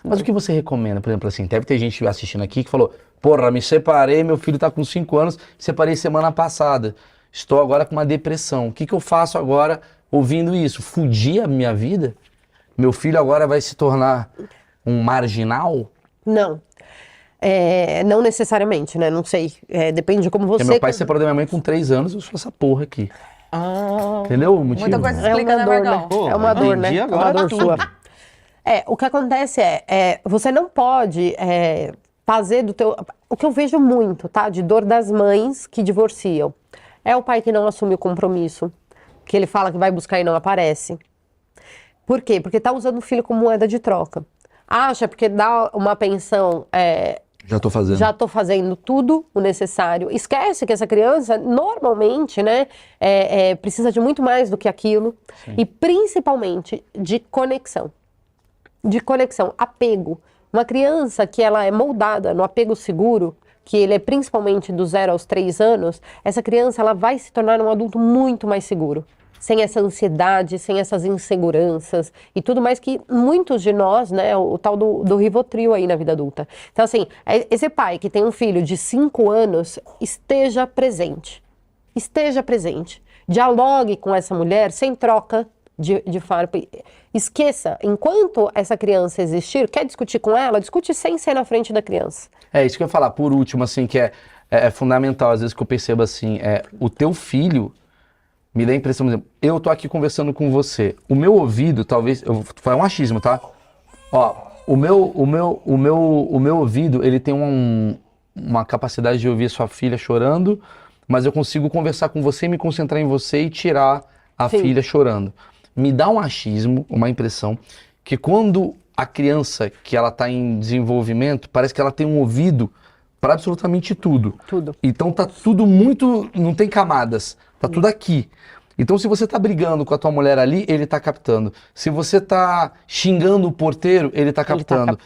Mas o que você recomenda, por exemplo, assim, deve ter gente assistindo aqui que falou, porra, me separei, meu filho tá com 5 anos, separei semana passada, estou agora com uma depressão, o que eu faço agora ouvindo isso? Fudi a minha vida? Meu filho agora vai se tornar um marginal? Não. Não necessariamente, né? Não sei. Depende de como você... Porque meu pai separou da minha mãe com 3 anos, eu sou essa porra aqui. Entendeu o motivo? Muita coisa É explica, uma né, dor, Marcão? né? Pô, É uma dor, né? entendi É agora uma dor tudo. sua. O que acontece você não pode fazer do teu... O que eu vejo muito, tá? De dor das mães que divorciam. É o pai que não assume o compromisso, que ele fala que vai buscar e não aparece. Por quê? Porque tá usando o filho como moeda de troca. Acha porque dá uma pensão... Já tô fazendo. Já estou fazendo tudo o necessário. Esquece que essa criança, normalmente, né, precisa de muito mais do que aquilo. Sim. E principalmente de conexão. De conexão, apego. Uma criança que ela é moldada no apego seguro, que ele é principalmente do 0 aos 3 anos, essa criança ela vai se tornar um adulto muito mais seguro. Sem essa ansiedade, sem essas inseguranças e tudo mais que muitos de nós, né, o tal do Rivotril aí na vida adulta. Então, assim, esse pai que tem um filho de 5 anos, esteja presente. Esteja presente. Dialogue com essa mulher sem troca de farpa. Esqueça, enquanto essa criança existir, quer discutir com ela, discute sem ser na frente da criança. É isso que eu ia falar, por último, assim, que é fundamental, às vezes que eu percebo assim, o teu filho me dá a impressão, por exemplo, eu tô aqui conversando com você, o meu ouvido, talvez, eu vou falar um achismo, tá? Ó, o meu ouvido, ele tem uma capacidade de ouvir sua filha chorando, mas eu consigo conversar com você, me concentrar em você e tirar a Sim. filha chorando. Me dá um achismo, uma impressão, que quando a criança, que ela tá em desenvolvimento, parece que ela tem um ouvido para absolutamente tudo. Tudo. Então tá tudo muito, não tem camadas, tá tudo aqui. Então se você tá brigando com a tua mulher ali, ele tá captando. Se você tá xingando o porteiro, ele tá captando.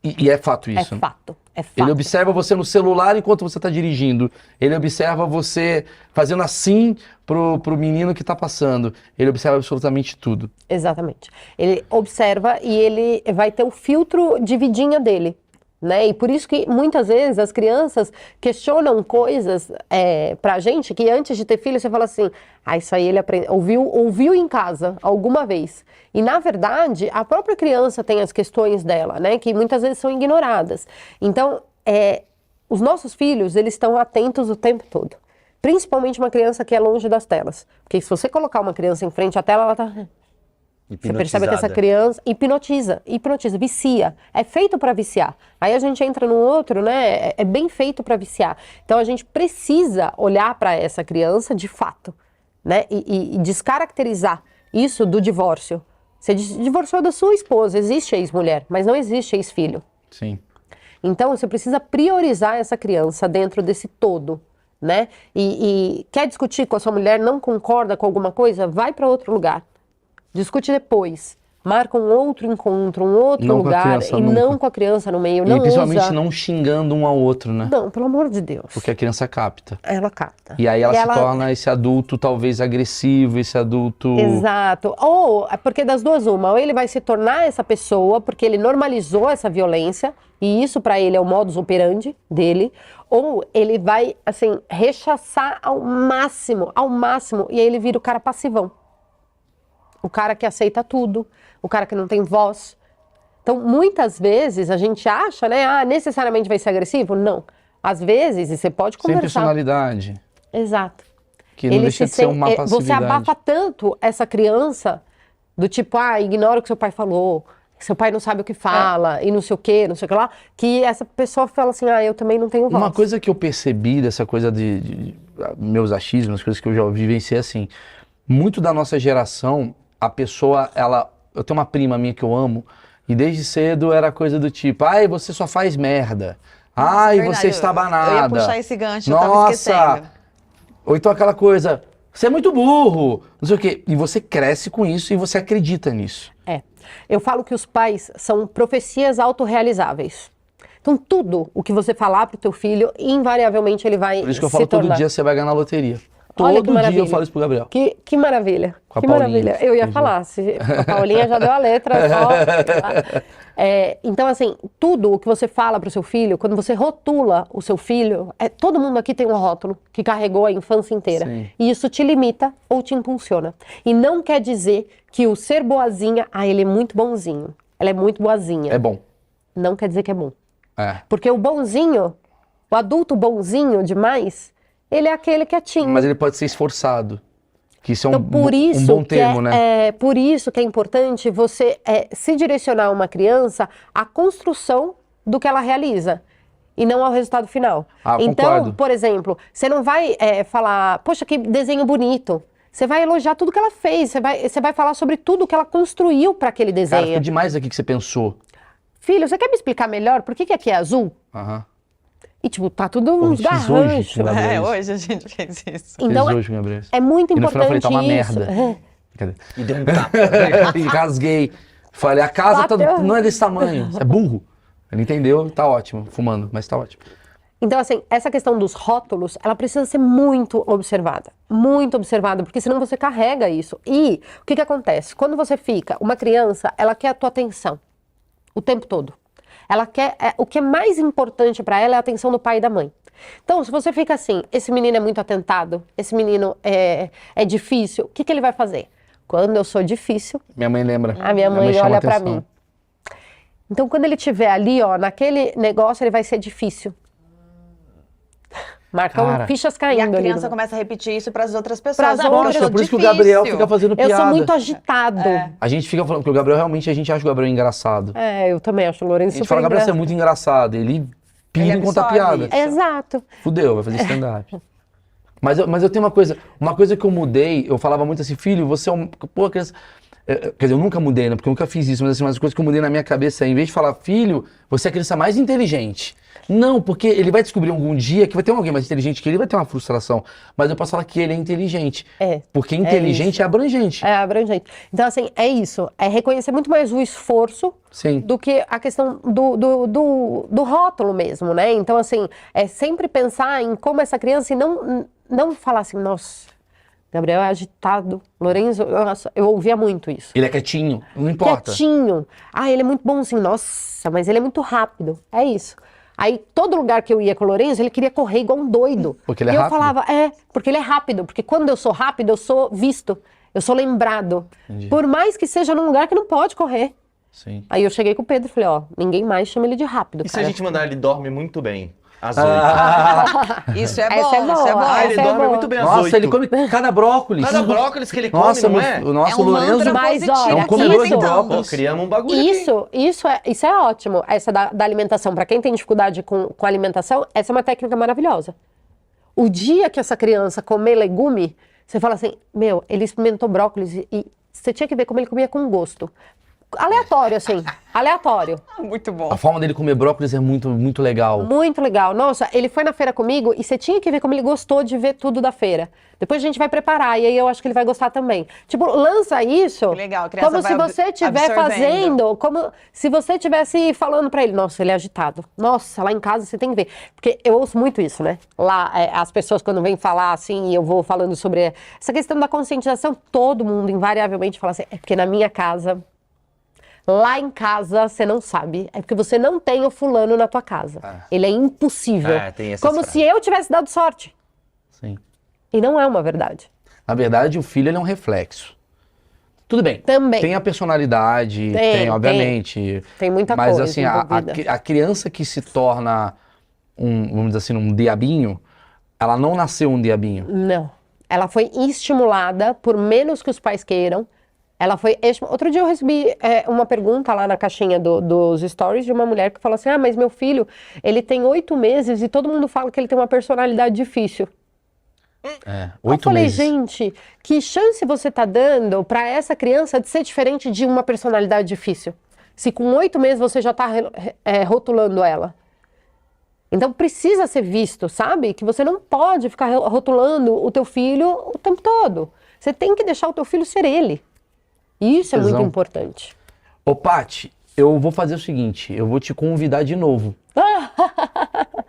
E é fato isso. É fato. Ele observa você no celular enquanto você está dirigindo. Ele observa você fazendo assim pro menino que está passando. Ele observa absolutamente tudo. Exatamente. Ele observa e ele vai ter o filtro de vidinha dele, né? E por isso que muitas vezes as crianças questionam coisas pra gente que antes de ter filho você fala assim, isso aí ele ouviu em casa alguma vez. E na verdade a própria criança tem as questões dela, né? Que muitas vezes são ignoradas. Então os nossos filhos, eles estão atentos o tempo todo. Principalmente uma criança que é longe das telas. Porque se você colocar uma criança em frente à tela, ela tá... Você percebe que essa criança hipnotiza, vicia. É feito para viciar. Aí a gente entra no outro, né? É bem feito para viciar. Então a gente precisa olhar para essa criança de fato, né? E descaracterizar isso do divórcio. Você divorciou da sua esposa, existe ex-mulher, mas não existe ex-filho. Sim. Então você precisa priorizar essa criança dentro desse todo, né? E quer discutir com a sua mulher, não concorda com alguma coisa, vai para outro lugar. Discute depois. Marca um outro encontro, um outro Não lugar e não com a criança no meio. E principalmente não xingando um ao outro, né? Não, pelo amor de Deus. Porque a criança capta. Ela capta. E aí ela se torna esse adulto talvez agressivo, esse adulto... Exato. Ou, porque das duas uma, ou ele vai se tornar essa pessoa porque ele normalizou essa violência e isso pra ele é o modus operandi dele, ou ele vai, assim, rechaçar ao máximo, e aí ele vira o cara passivão. O cara que aceita tudo, o cara que não tem voz. Então, muitas vezes a gente acha, né, necessariamente vai ser agressivo? Não. Às vezes, e você pode conversar. Sem personalidade. Exato. Que não deixa de ser uma passividade. Você abafa tanto essa criança, do tipo, ignora o que seu pai falou, seu pai não sabe o que fala, e não sei o que lá, que essa pessoa fala assim, eu também não tenho voz. Uma coisa que eu percebi dessa coisa de meus achismos, coisas que eu já vivenciei assim, muito da nossa geração, a pessoa, eu tenho uma prima minha que eu amo, e desde cedo era coisa do tipo, você só faz merda. Nossa, você está banada. Eu ia puxar esse gancho, eu tava esquecendo. Ou então aquela coisa, você é muito burro, não sei o quê. E você cresce com isso e você acredita nisso. Eu falo que os pais são profecias autorrealizáveis. Então tudo o que você falar pro teu filho, invariavelmente ele vai se tornar. Por isso que eu falo todo dia você vai ganhar na loteria. Olha Todo dia eu falo isso pro Gabriel. Que maravilha. Com a que Paulinha, maravilha. Eu ia falar, a Paulinha já deu a letra. Então, assim, tudo o que você fala pro seu filho, quando você rotula o seu filho, todo mundo aqui tem um rótulo que carregou a infância inteira. Sim. E isso te limita ou te impulsiona. E não quer dizer que o ser boazinha, ele é muito bonzinho. Ela é muito boazinha. É bom. Não quer dizer que é bom. É. Porque o bonzinho, o adulto bonzinho demais, ele é aquele quietinho. Mas ele pode ser esforçado. Que isso é Então, um bom termo, né? Por isso que é importante você se direcionar uma criança à construção do que ela realiza e não ao resultado final. Então, concordo. por exemplo, você não vai falar, poxa, que desenho bonito. Você vai elogiar tudo que ela fez, você vai falar sobre tudo que ela construiu para aquele desenho. Cara, foi demais aqui que você pensou. Filho, você quer me explicar melhor por que aqui é azul? Aham. E, tipo, tá tudo uns garranchos. Hoje a gente fez isso. Então, é muito e no final eu importante falei, tá uma isso. merda. Cadê? E deu um tapa. E rasguei. Falei, a casa não é desse tamanho. Você é burro. Ele entendeu, tá ótimo. Fumando, mas tá ótimo. Então, assim, essa questão dos rótulos, ela precisa ser muito observada, porque senão você carrega isso. E o que acontece? Quando você fica, uma criança, ela quer a tua atenção o tempo todo. Ela quer, o que é mais importante para ela é a atenção do pai e da mãe. Então, se você fica assim, esse menino é muito atentado, esse menino é difícil, o que ele vai fazer? Quando eu sou difícil, minha mãe lembra. A minha mãe chama olha para atenção. mim. Então, quando ele estiver ali, naquele negócio, ele vai ser difícil. Marcam fichas caindo. E a ali criança começa a repetir isso para as outras pessoas. Pras outras. Porque eu sou Por isso que o difícil. Gabriel fica fazendo piada. Eu sou muito agitado. A gente fica falando, porque o Gabriel realmente, a gente acha o Gabriel engraçado. Eu também acho o Lourenço A gente super fala, Gabriel, você é engraçado. muito engraçado. Ele pira Ele e conta absorve piada. isso. Exato. Fudeu, vai fazer stand-up. Mas eu tenho uma coisa que eu mudei, eu falava muito assim, filho, você é um... Pô, criança... Quer dizer, eu nunca mudei, né? Porque eu nunca fiz isso, mas assim, uma coisa que eu mudei na minha cabeça é, em vez de falar, filho, você é a criança mais inteligente. Não, porque ele vai descobrir algum dia que vai ter alguém mais inteligente que ele, vai ter uma frustração. Mas eu posso falar que ele é inteligente. Porque inteligente é abrangente. É abrangente. Então, assim, é isso. É reconhecer muito mais o esforço do que a questão do rótulo mesmo, né? Então, assim, é sempre pensar em como essa criança e não falar assim, nossa, Gabriel é agitado, Lourenço, nossa, eu ouvia muito isso. Ele é quietinho, não importa. Quietinho. Ele é muito bonzinho, nossa, mas ele é muito rápido. É isso. Aí, todo lugar que eu ia com o Lourenço, ele queria correr igual um doido. Porque ele é rápido? rápido? Eu falava, porque ele é rápido. Porque quando eu sou rápido, eu sou visto. Eu sou lembrado. Entendi. Por mais que seja num lugar que não pode correr. Sim. Aí eu cheguei com o Pedro e falei, ó, ninguém mais chama ele de rápido, E se cara. a gente mandar, ele dorme muito bem. Às 8. Isso é Essa bom, é isso é boa. bom. Ah, ele essa é dorme boa. muito bem às Nossa, 8. ele come cada brócolis. Cada brócolis que ele come, Nossa, não é? o nosso É um Lorenzo... mantra Mas, positivo. olha, É um comedor de Então, brócolis. Pô, criamos um bagulho aqui. Isso é ótimo, essa da alimentação. Pra quem tem dificuldade com alimentação, essa é uma técnica maravilhosa. O dia que essa criança comer legume, você fala assim, meu, ele experimentou brócolis e você tinha que ver como ele comia com gosto. Aleatório, assim, aleatório. Muito bom. A forma dele comer brócolis é muito, muito legal. Muito legal. Nossa, ele foi na feira comigo e você tinha que ver como ele gostou de ver tudo da feira. Depois a gente vai preparar e aí eu acho que ele vai gostar também. Tipo, lança isso Que legal, a criança como se vai você estivesse absorvendo. fazendo, como se você estivesse falando pra ele, nossa, ele é agitado. Nossa, lá em casa você tem que ver. Porque eu ouço muito isso, né? Lá, as pessoas quando vêm falar assim, e eu vou falando sobre essa questão da conscientização, todo mundo invariavelmente fala assim, é porque na minha casa... Lá em casa, você não sabe. É porque você não tem o fulano na tua casa. Ele é impossível. Tem essas Como frases. se eu tivesse dado sorte. Sim. E não é uma verdade. Na verdade, o filho ele é um reflexo. Tudo bem. Também. Tem a personalidade, Tem, obviamente. Tem muita mas coisa assim, envolvida. a criança que se torna vamos dizer assim, um diabinho, ela não nasceu um diabinho. Não. Ela foi estimulada, por menos que os pais queiram. Ela foi... Outro dia eu recebi uma pergunta lá na caixinha dos stories de uma mulher que falou assim, mas meu filho, ele tem 8 meses e todo mundo fala que ele tem uma personalidade difícil. Eu 8 falei, meses. gente, que chance você tá dando pra essa criança de ser diferente de uma personalidade difícil? Se com 8 meses você já tá rotulando ela. Então precisa ser visto, sabe? Que você não pode ficar rotulando o teu filho o tempo todo. Você tem que deixar o teu filho ser ele. E isso é muito Tesão. importante. Ô, Paty, eu vou fazer o seguinte, eu vou te convidar de novo.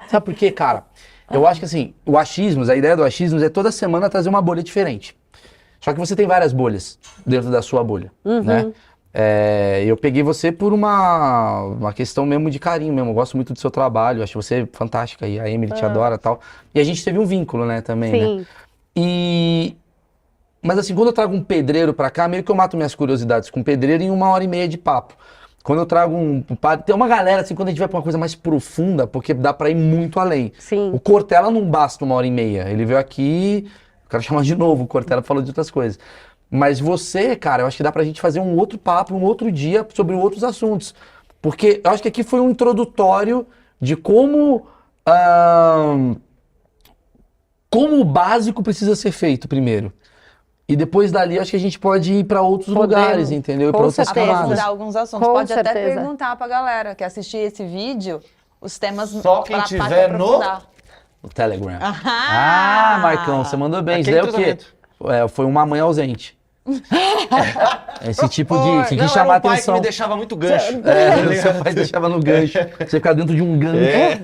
Sabe por quê, cara? Eu acho que assim, a ideia do achismos é toda semana trazer uma bolha diferente. Só que você tem várias bolhas dentro da sua bolha, né? Eu peguei você por uma questão mesmo de carinho mesmo. Eu gosto muito do seu trabalho, acho você fantástica e a Emily te adora e tal. E a gente teve um vínculo, né, também, Sim. né? Mas assim, quando eu trago um pedreiro pra cá, meio que eu mato minhas curiosidades com pedreiro em 1h30 de papo. Quando eu trago um padre, tem uma galera assim, quando a gente vai pra uma coisa mais profunda, porque dá pra ir muito além. Sim. O Cortella não basta 1h30. Ele veio aqui, eu quero chamar de novo, o Cortella falou de outras coisas. Mas você, cara, eu acho que dá pra gente fazer um outro papo, um outro dia sobre outros assuntos. Porque eu acho que aqui foi um introdutório de como o básico precisa ser feito primeiro. E depois dali, acho que a gente pode ir pra outros lugares, entendeu? Com Pra outras certeza. camadas. Aprofundar alguns assuntos. Com Pode até certeza. perguntar pra galera que assistir esse vídeo, os temas Só quem pra tiver no- aprofundar. O Telegram. Ah! Marcão, você mandou bem. Isso Aquele daí é o quê? cruzamento. Foi uma mãe ausente. Esse tipo de... Você Não, quis chamar era um pai atenção. que me deixava muito gancho. O seu pai deixava no gancho. Você ficar dentro de um gancho.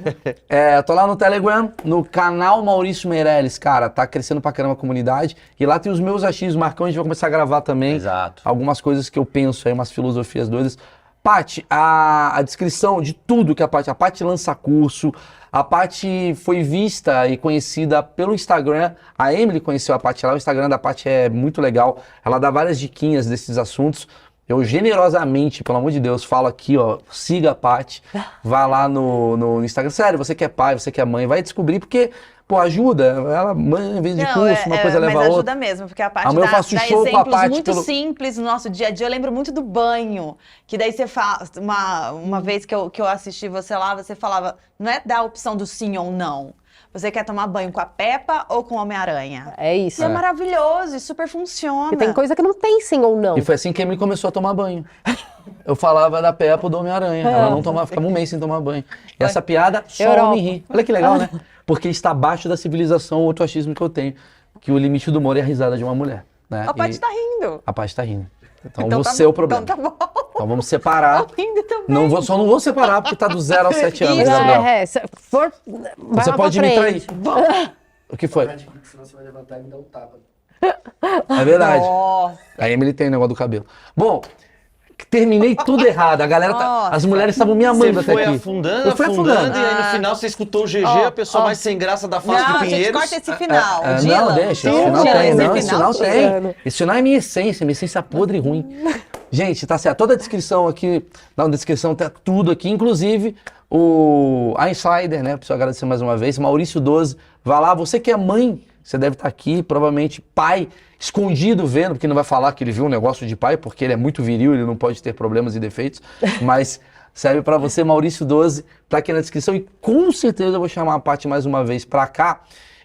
Eu tô lá no Telegram, no canal Maurício Meirelles, cara. Tá crescendo pra caramba a comunidade. E lá tem os meus achismos, Marcão. A gente vai começar a gravar também. Exato. Algumas coisas que eu penso aí, umas filosofias doidas. Paty, a descrição de tudo que a Paty lança curso. A Paty foi vista e conhecida pelo Instagram. A Emily conheceu a Paty lá. O Instagram da Paty é muito legal. Ela dá várias diquinhas desses assuntos. Eu generosamente, pelo amor de Deus, falo aqui, ó, siga a Paty. Vá lá no Instagram. Sério, você que é pai, você que é mãe, vai descobrir, porque, pô, ajuda. Ela, mãe, em vez de curso, uma coisa leva a mas outra. ajuda mesmo, porque a parte Amanhã eu dá, faço dá show com a exemplos Paty muito pelo- simples no nosso dia a dia. Eu lembro muito do banho, que daí você fala, uma vez que eu assisti você lá, você falava, não é dar a opção do sim ou não. Você quer tomar banho com a Peppa ou com o Homem-Aranha? É isso. E é maravilhoso, e super funciona. E tem coisa que não tem sim ou não. E foi assim que a Emily começou a tomar banho. Eu falava da Peppa do Homem-Aranha. Ela não tomava, ficava um mês sem tomar banho. E essa piada só Europa. me ri. Olha que legal, né? Porque está abaixo da civilização, outro achismo que eu tenho. Que o limite do humor é a risada de uma mulher. Né? A Paty tá rindo. A Paty tá rindo. Então, Então você tá é o bom, problema. Então tá bom. Então vamos separar. Tá rindo também. Só não vou separar porque tá do 0 aos 7 anos, Isso. Gabriel. Se for, vai Você lá pode pra me trair. frente. O que foi? Senão você vai levantar e me dar um tapa. É verdade. Nossa. A Emily tem o negócio do cabelo. Bom, terminei tudo errado. A galera Nossa. as mulheres estavam me amando Você até foi aqui. afundando, Eu fui afundando, e aí no final você escutou o GG, a pessoa mais sem graça da face Não, de a gente Pinheiros. corta esse final. Não, Dylan. deixa. Esse Dylan, final tem. esse Não, esse final tem. Dylan. Esse final é minha essência podre e ruim. Gente, tá certo. Toda a descrição aqui, na descrição tá tudo aqui, inclusive a Insider, né? Preciso agradecer mais uma vez. Maurício 12, vai lá. Você que é mãe, você deve estar aqui, provavelmente pai, escondido vendo, porque não vai falar que ele viu um negócio de pai, porque ele é muito viril, ele não pode ter problemas e defeitos, mas serve pra você, Maurício 12, tá aqui na descrição e com certeza eu vou chamar a Paty mais uma vez pra cá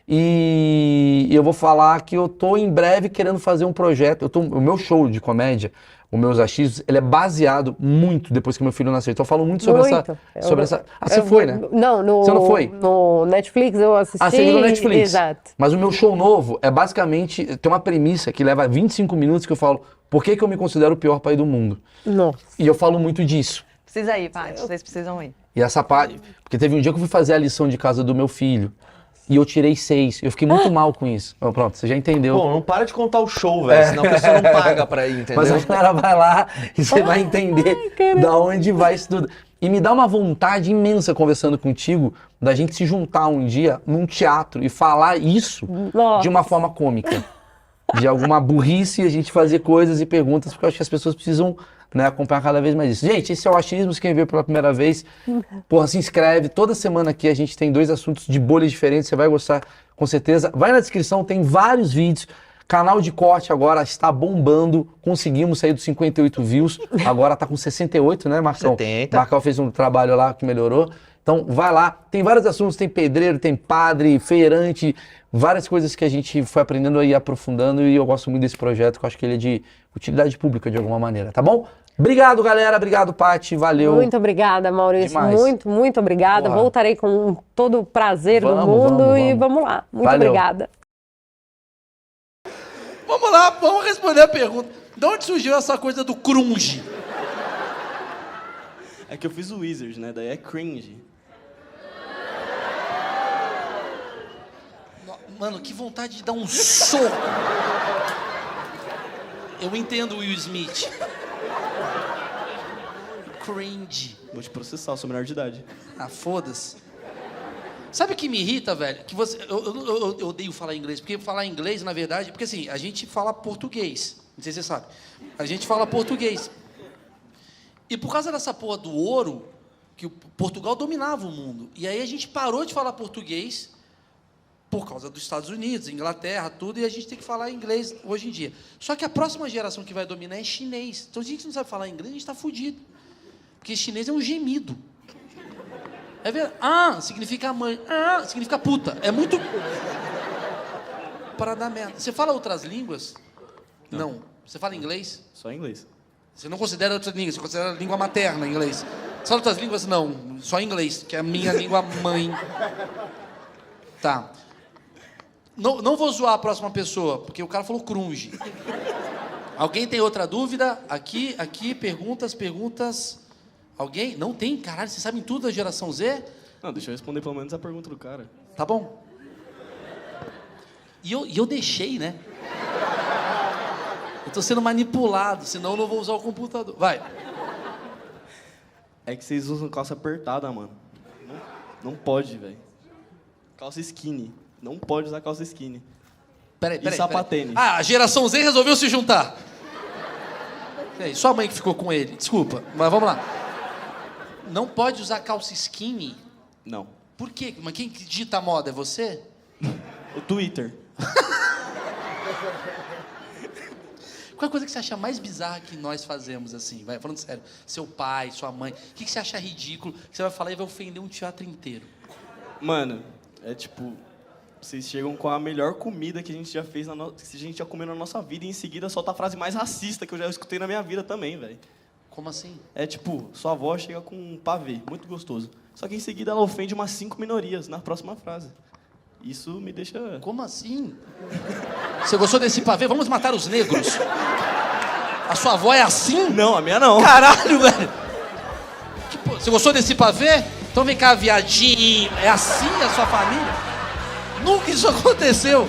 e eu vou falar que eu tô em breve querendo fazer um projeto, o meu show de comédia, os meus achismos, ele é baseado muito depois que meu filho nasceu. Então eu falo muito sobre essa... Ah, você foi, né? Não, você não foi? No Netflix eu assisti. Ah, você viu no Netflix? Exato. Mas o meu show novo é basicamente, tem uma premissa que leva 25 minutos que eu falo, por que eu me considero o pior pai do mundo? Nossa. E eu falo muito disso. Precisa ir, Paty, vocês precisam ir. E essa parte, porque teve um dia que eu fui fazer a lição de casa do meu filho e eu tirei 6. Eu fiquei muito mal com isso. Oh, pronto, você já entendeu. Pô, não para de contar o show, velho, senão a pessoa não paga pra ir, entendeu? Mas a galera vai lá e você vai entender da onde vai isso tudo. E me dá uma vontade imensa conversando contigo da gente se juntar um dia num teatro e falar isso de uma forma cômica. De alguma burrice, a gente fazer coisas e perguntas, porque eu acho que as pessoas precisam, né, acompanhar cada vez mais isso. Gente, esse é o Achismos, quem veio pela primeira vez, porra, se inscreve. Toda semana aqui a gente tem 2 assuntos de bolhas diferentes, você vai gostar com certeza. Vai na descrição, tem vários vídeos. Canal de corte agora está bombando, conseguimos sair dos 58 views, agora tá com 68, né, Marcão? 70. Marcão fez um trabalho lá que melhorou. Então vai lá, tem vários assuntos, tem pedreiro, tem padre, feirante, várias coisas que a gente foi aprendendo e aprofundando e eu gosto muito desse projeto, que eu acho que ele é de utilidade pública de alguma maneira, tá bom? Obrigado, galera, obrigado, Paty, valeu. Muito obrigada, Maurício, Demais. muito obrigada. Porra. Voltarei com todo o prazer do Vamos, mundo e vamos. vamos lá. Muito Valeu. obrigada. Vamos lá, vamos responder a pergunta. De onde surgiu essa coisa do crunge? É que eu fiz o Wizards, né? Daí é cringe. Mano, que vontade de dar um soco. Eu entendo o Will Smith. Cringe. Vou te processar, eu sou menor de idade. Ah, foda-se. Sabe o que me irrita, velho? Que você, eu odeio falar inglês, porque falar inglês, na verdade... Porque assim, a gente fala português. Não sei se você sabe. A gente fala português. E por causa dessa porra do ouro, que Portugal dominava o mundo. E aí a gente parou de falar português por causa dos Estados Unidos, Inglaterra, tudo, e a gente tem que falar inglês hoje em dia. Só que a próxima geração que vai dominar é chinês. Então, se a gente não sabe falar inglês, a gente está fudido. Porque chinês é um gemido. É verdade. Ah, significa mãe. Ah, significa puta. É muito... para dar merda. Você fala outras línguas? Não. Você fala inglês? Só inglês. Você não considera outras línguas, você considera a língua materna, inglês. Você fala outras línguas? Não. Só inglês, que é a minha língua mãe. Tá. Não vou zoar a próxima pessoa, porque o cara falou crunge. Alguém tem outra dúvida? Aqui, perguntas. Alguém? Não tem? Caralho, vocês sabem tudo da geração Z? Não, deixa eu responder pelo menos a pergunta do cara. Tá bom. E eu deixei, né? Eu tô sendo manipulado, senão eu não vou usar o computador. Vai. É que vocês usam calça apertada, mano. Não pode, velho. Calça skinny. Não pode usar calça skinny. Peraí. E sapatênis. Ah, a geração Z resolveu se juntar. E aí, sua mãe que ficou com ele. Desculpa, mas vamos lá. Não pode usar calça skinny? Não. Por quê? Mas quem que dita a moda? É você? O Twitter. Qual é a coisa que você acha mais bizarra que nós fazemos, assim? Vai, falando sério. Seu pai, sua mãe. O que você acha ridículo que você vai falar e vai ofender um teatro inteiro? Mano, é tipo... Vocês chegam com a melhor comida que a gente já fez, que a gente já comeu na nossa vida, e em seguida solta a frase mais racista que eu já escutei na minha vida também, velho. Como assim? É tipo, sua avó chega com um pavê, muito gostoso. Só que em seguida ela ofende umas 5 minorias na próxima frase. Isso me deixa... Como assim? Você gostou desse pavê? Vamos matar os negros. A sua avó é assim? Não, a minha não. Caralho, velho. Você gostou desse pavê? Então vem cá, viadinho. É assim a sua família? Nunca isso aconteceu.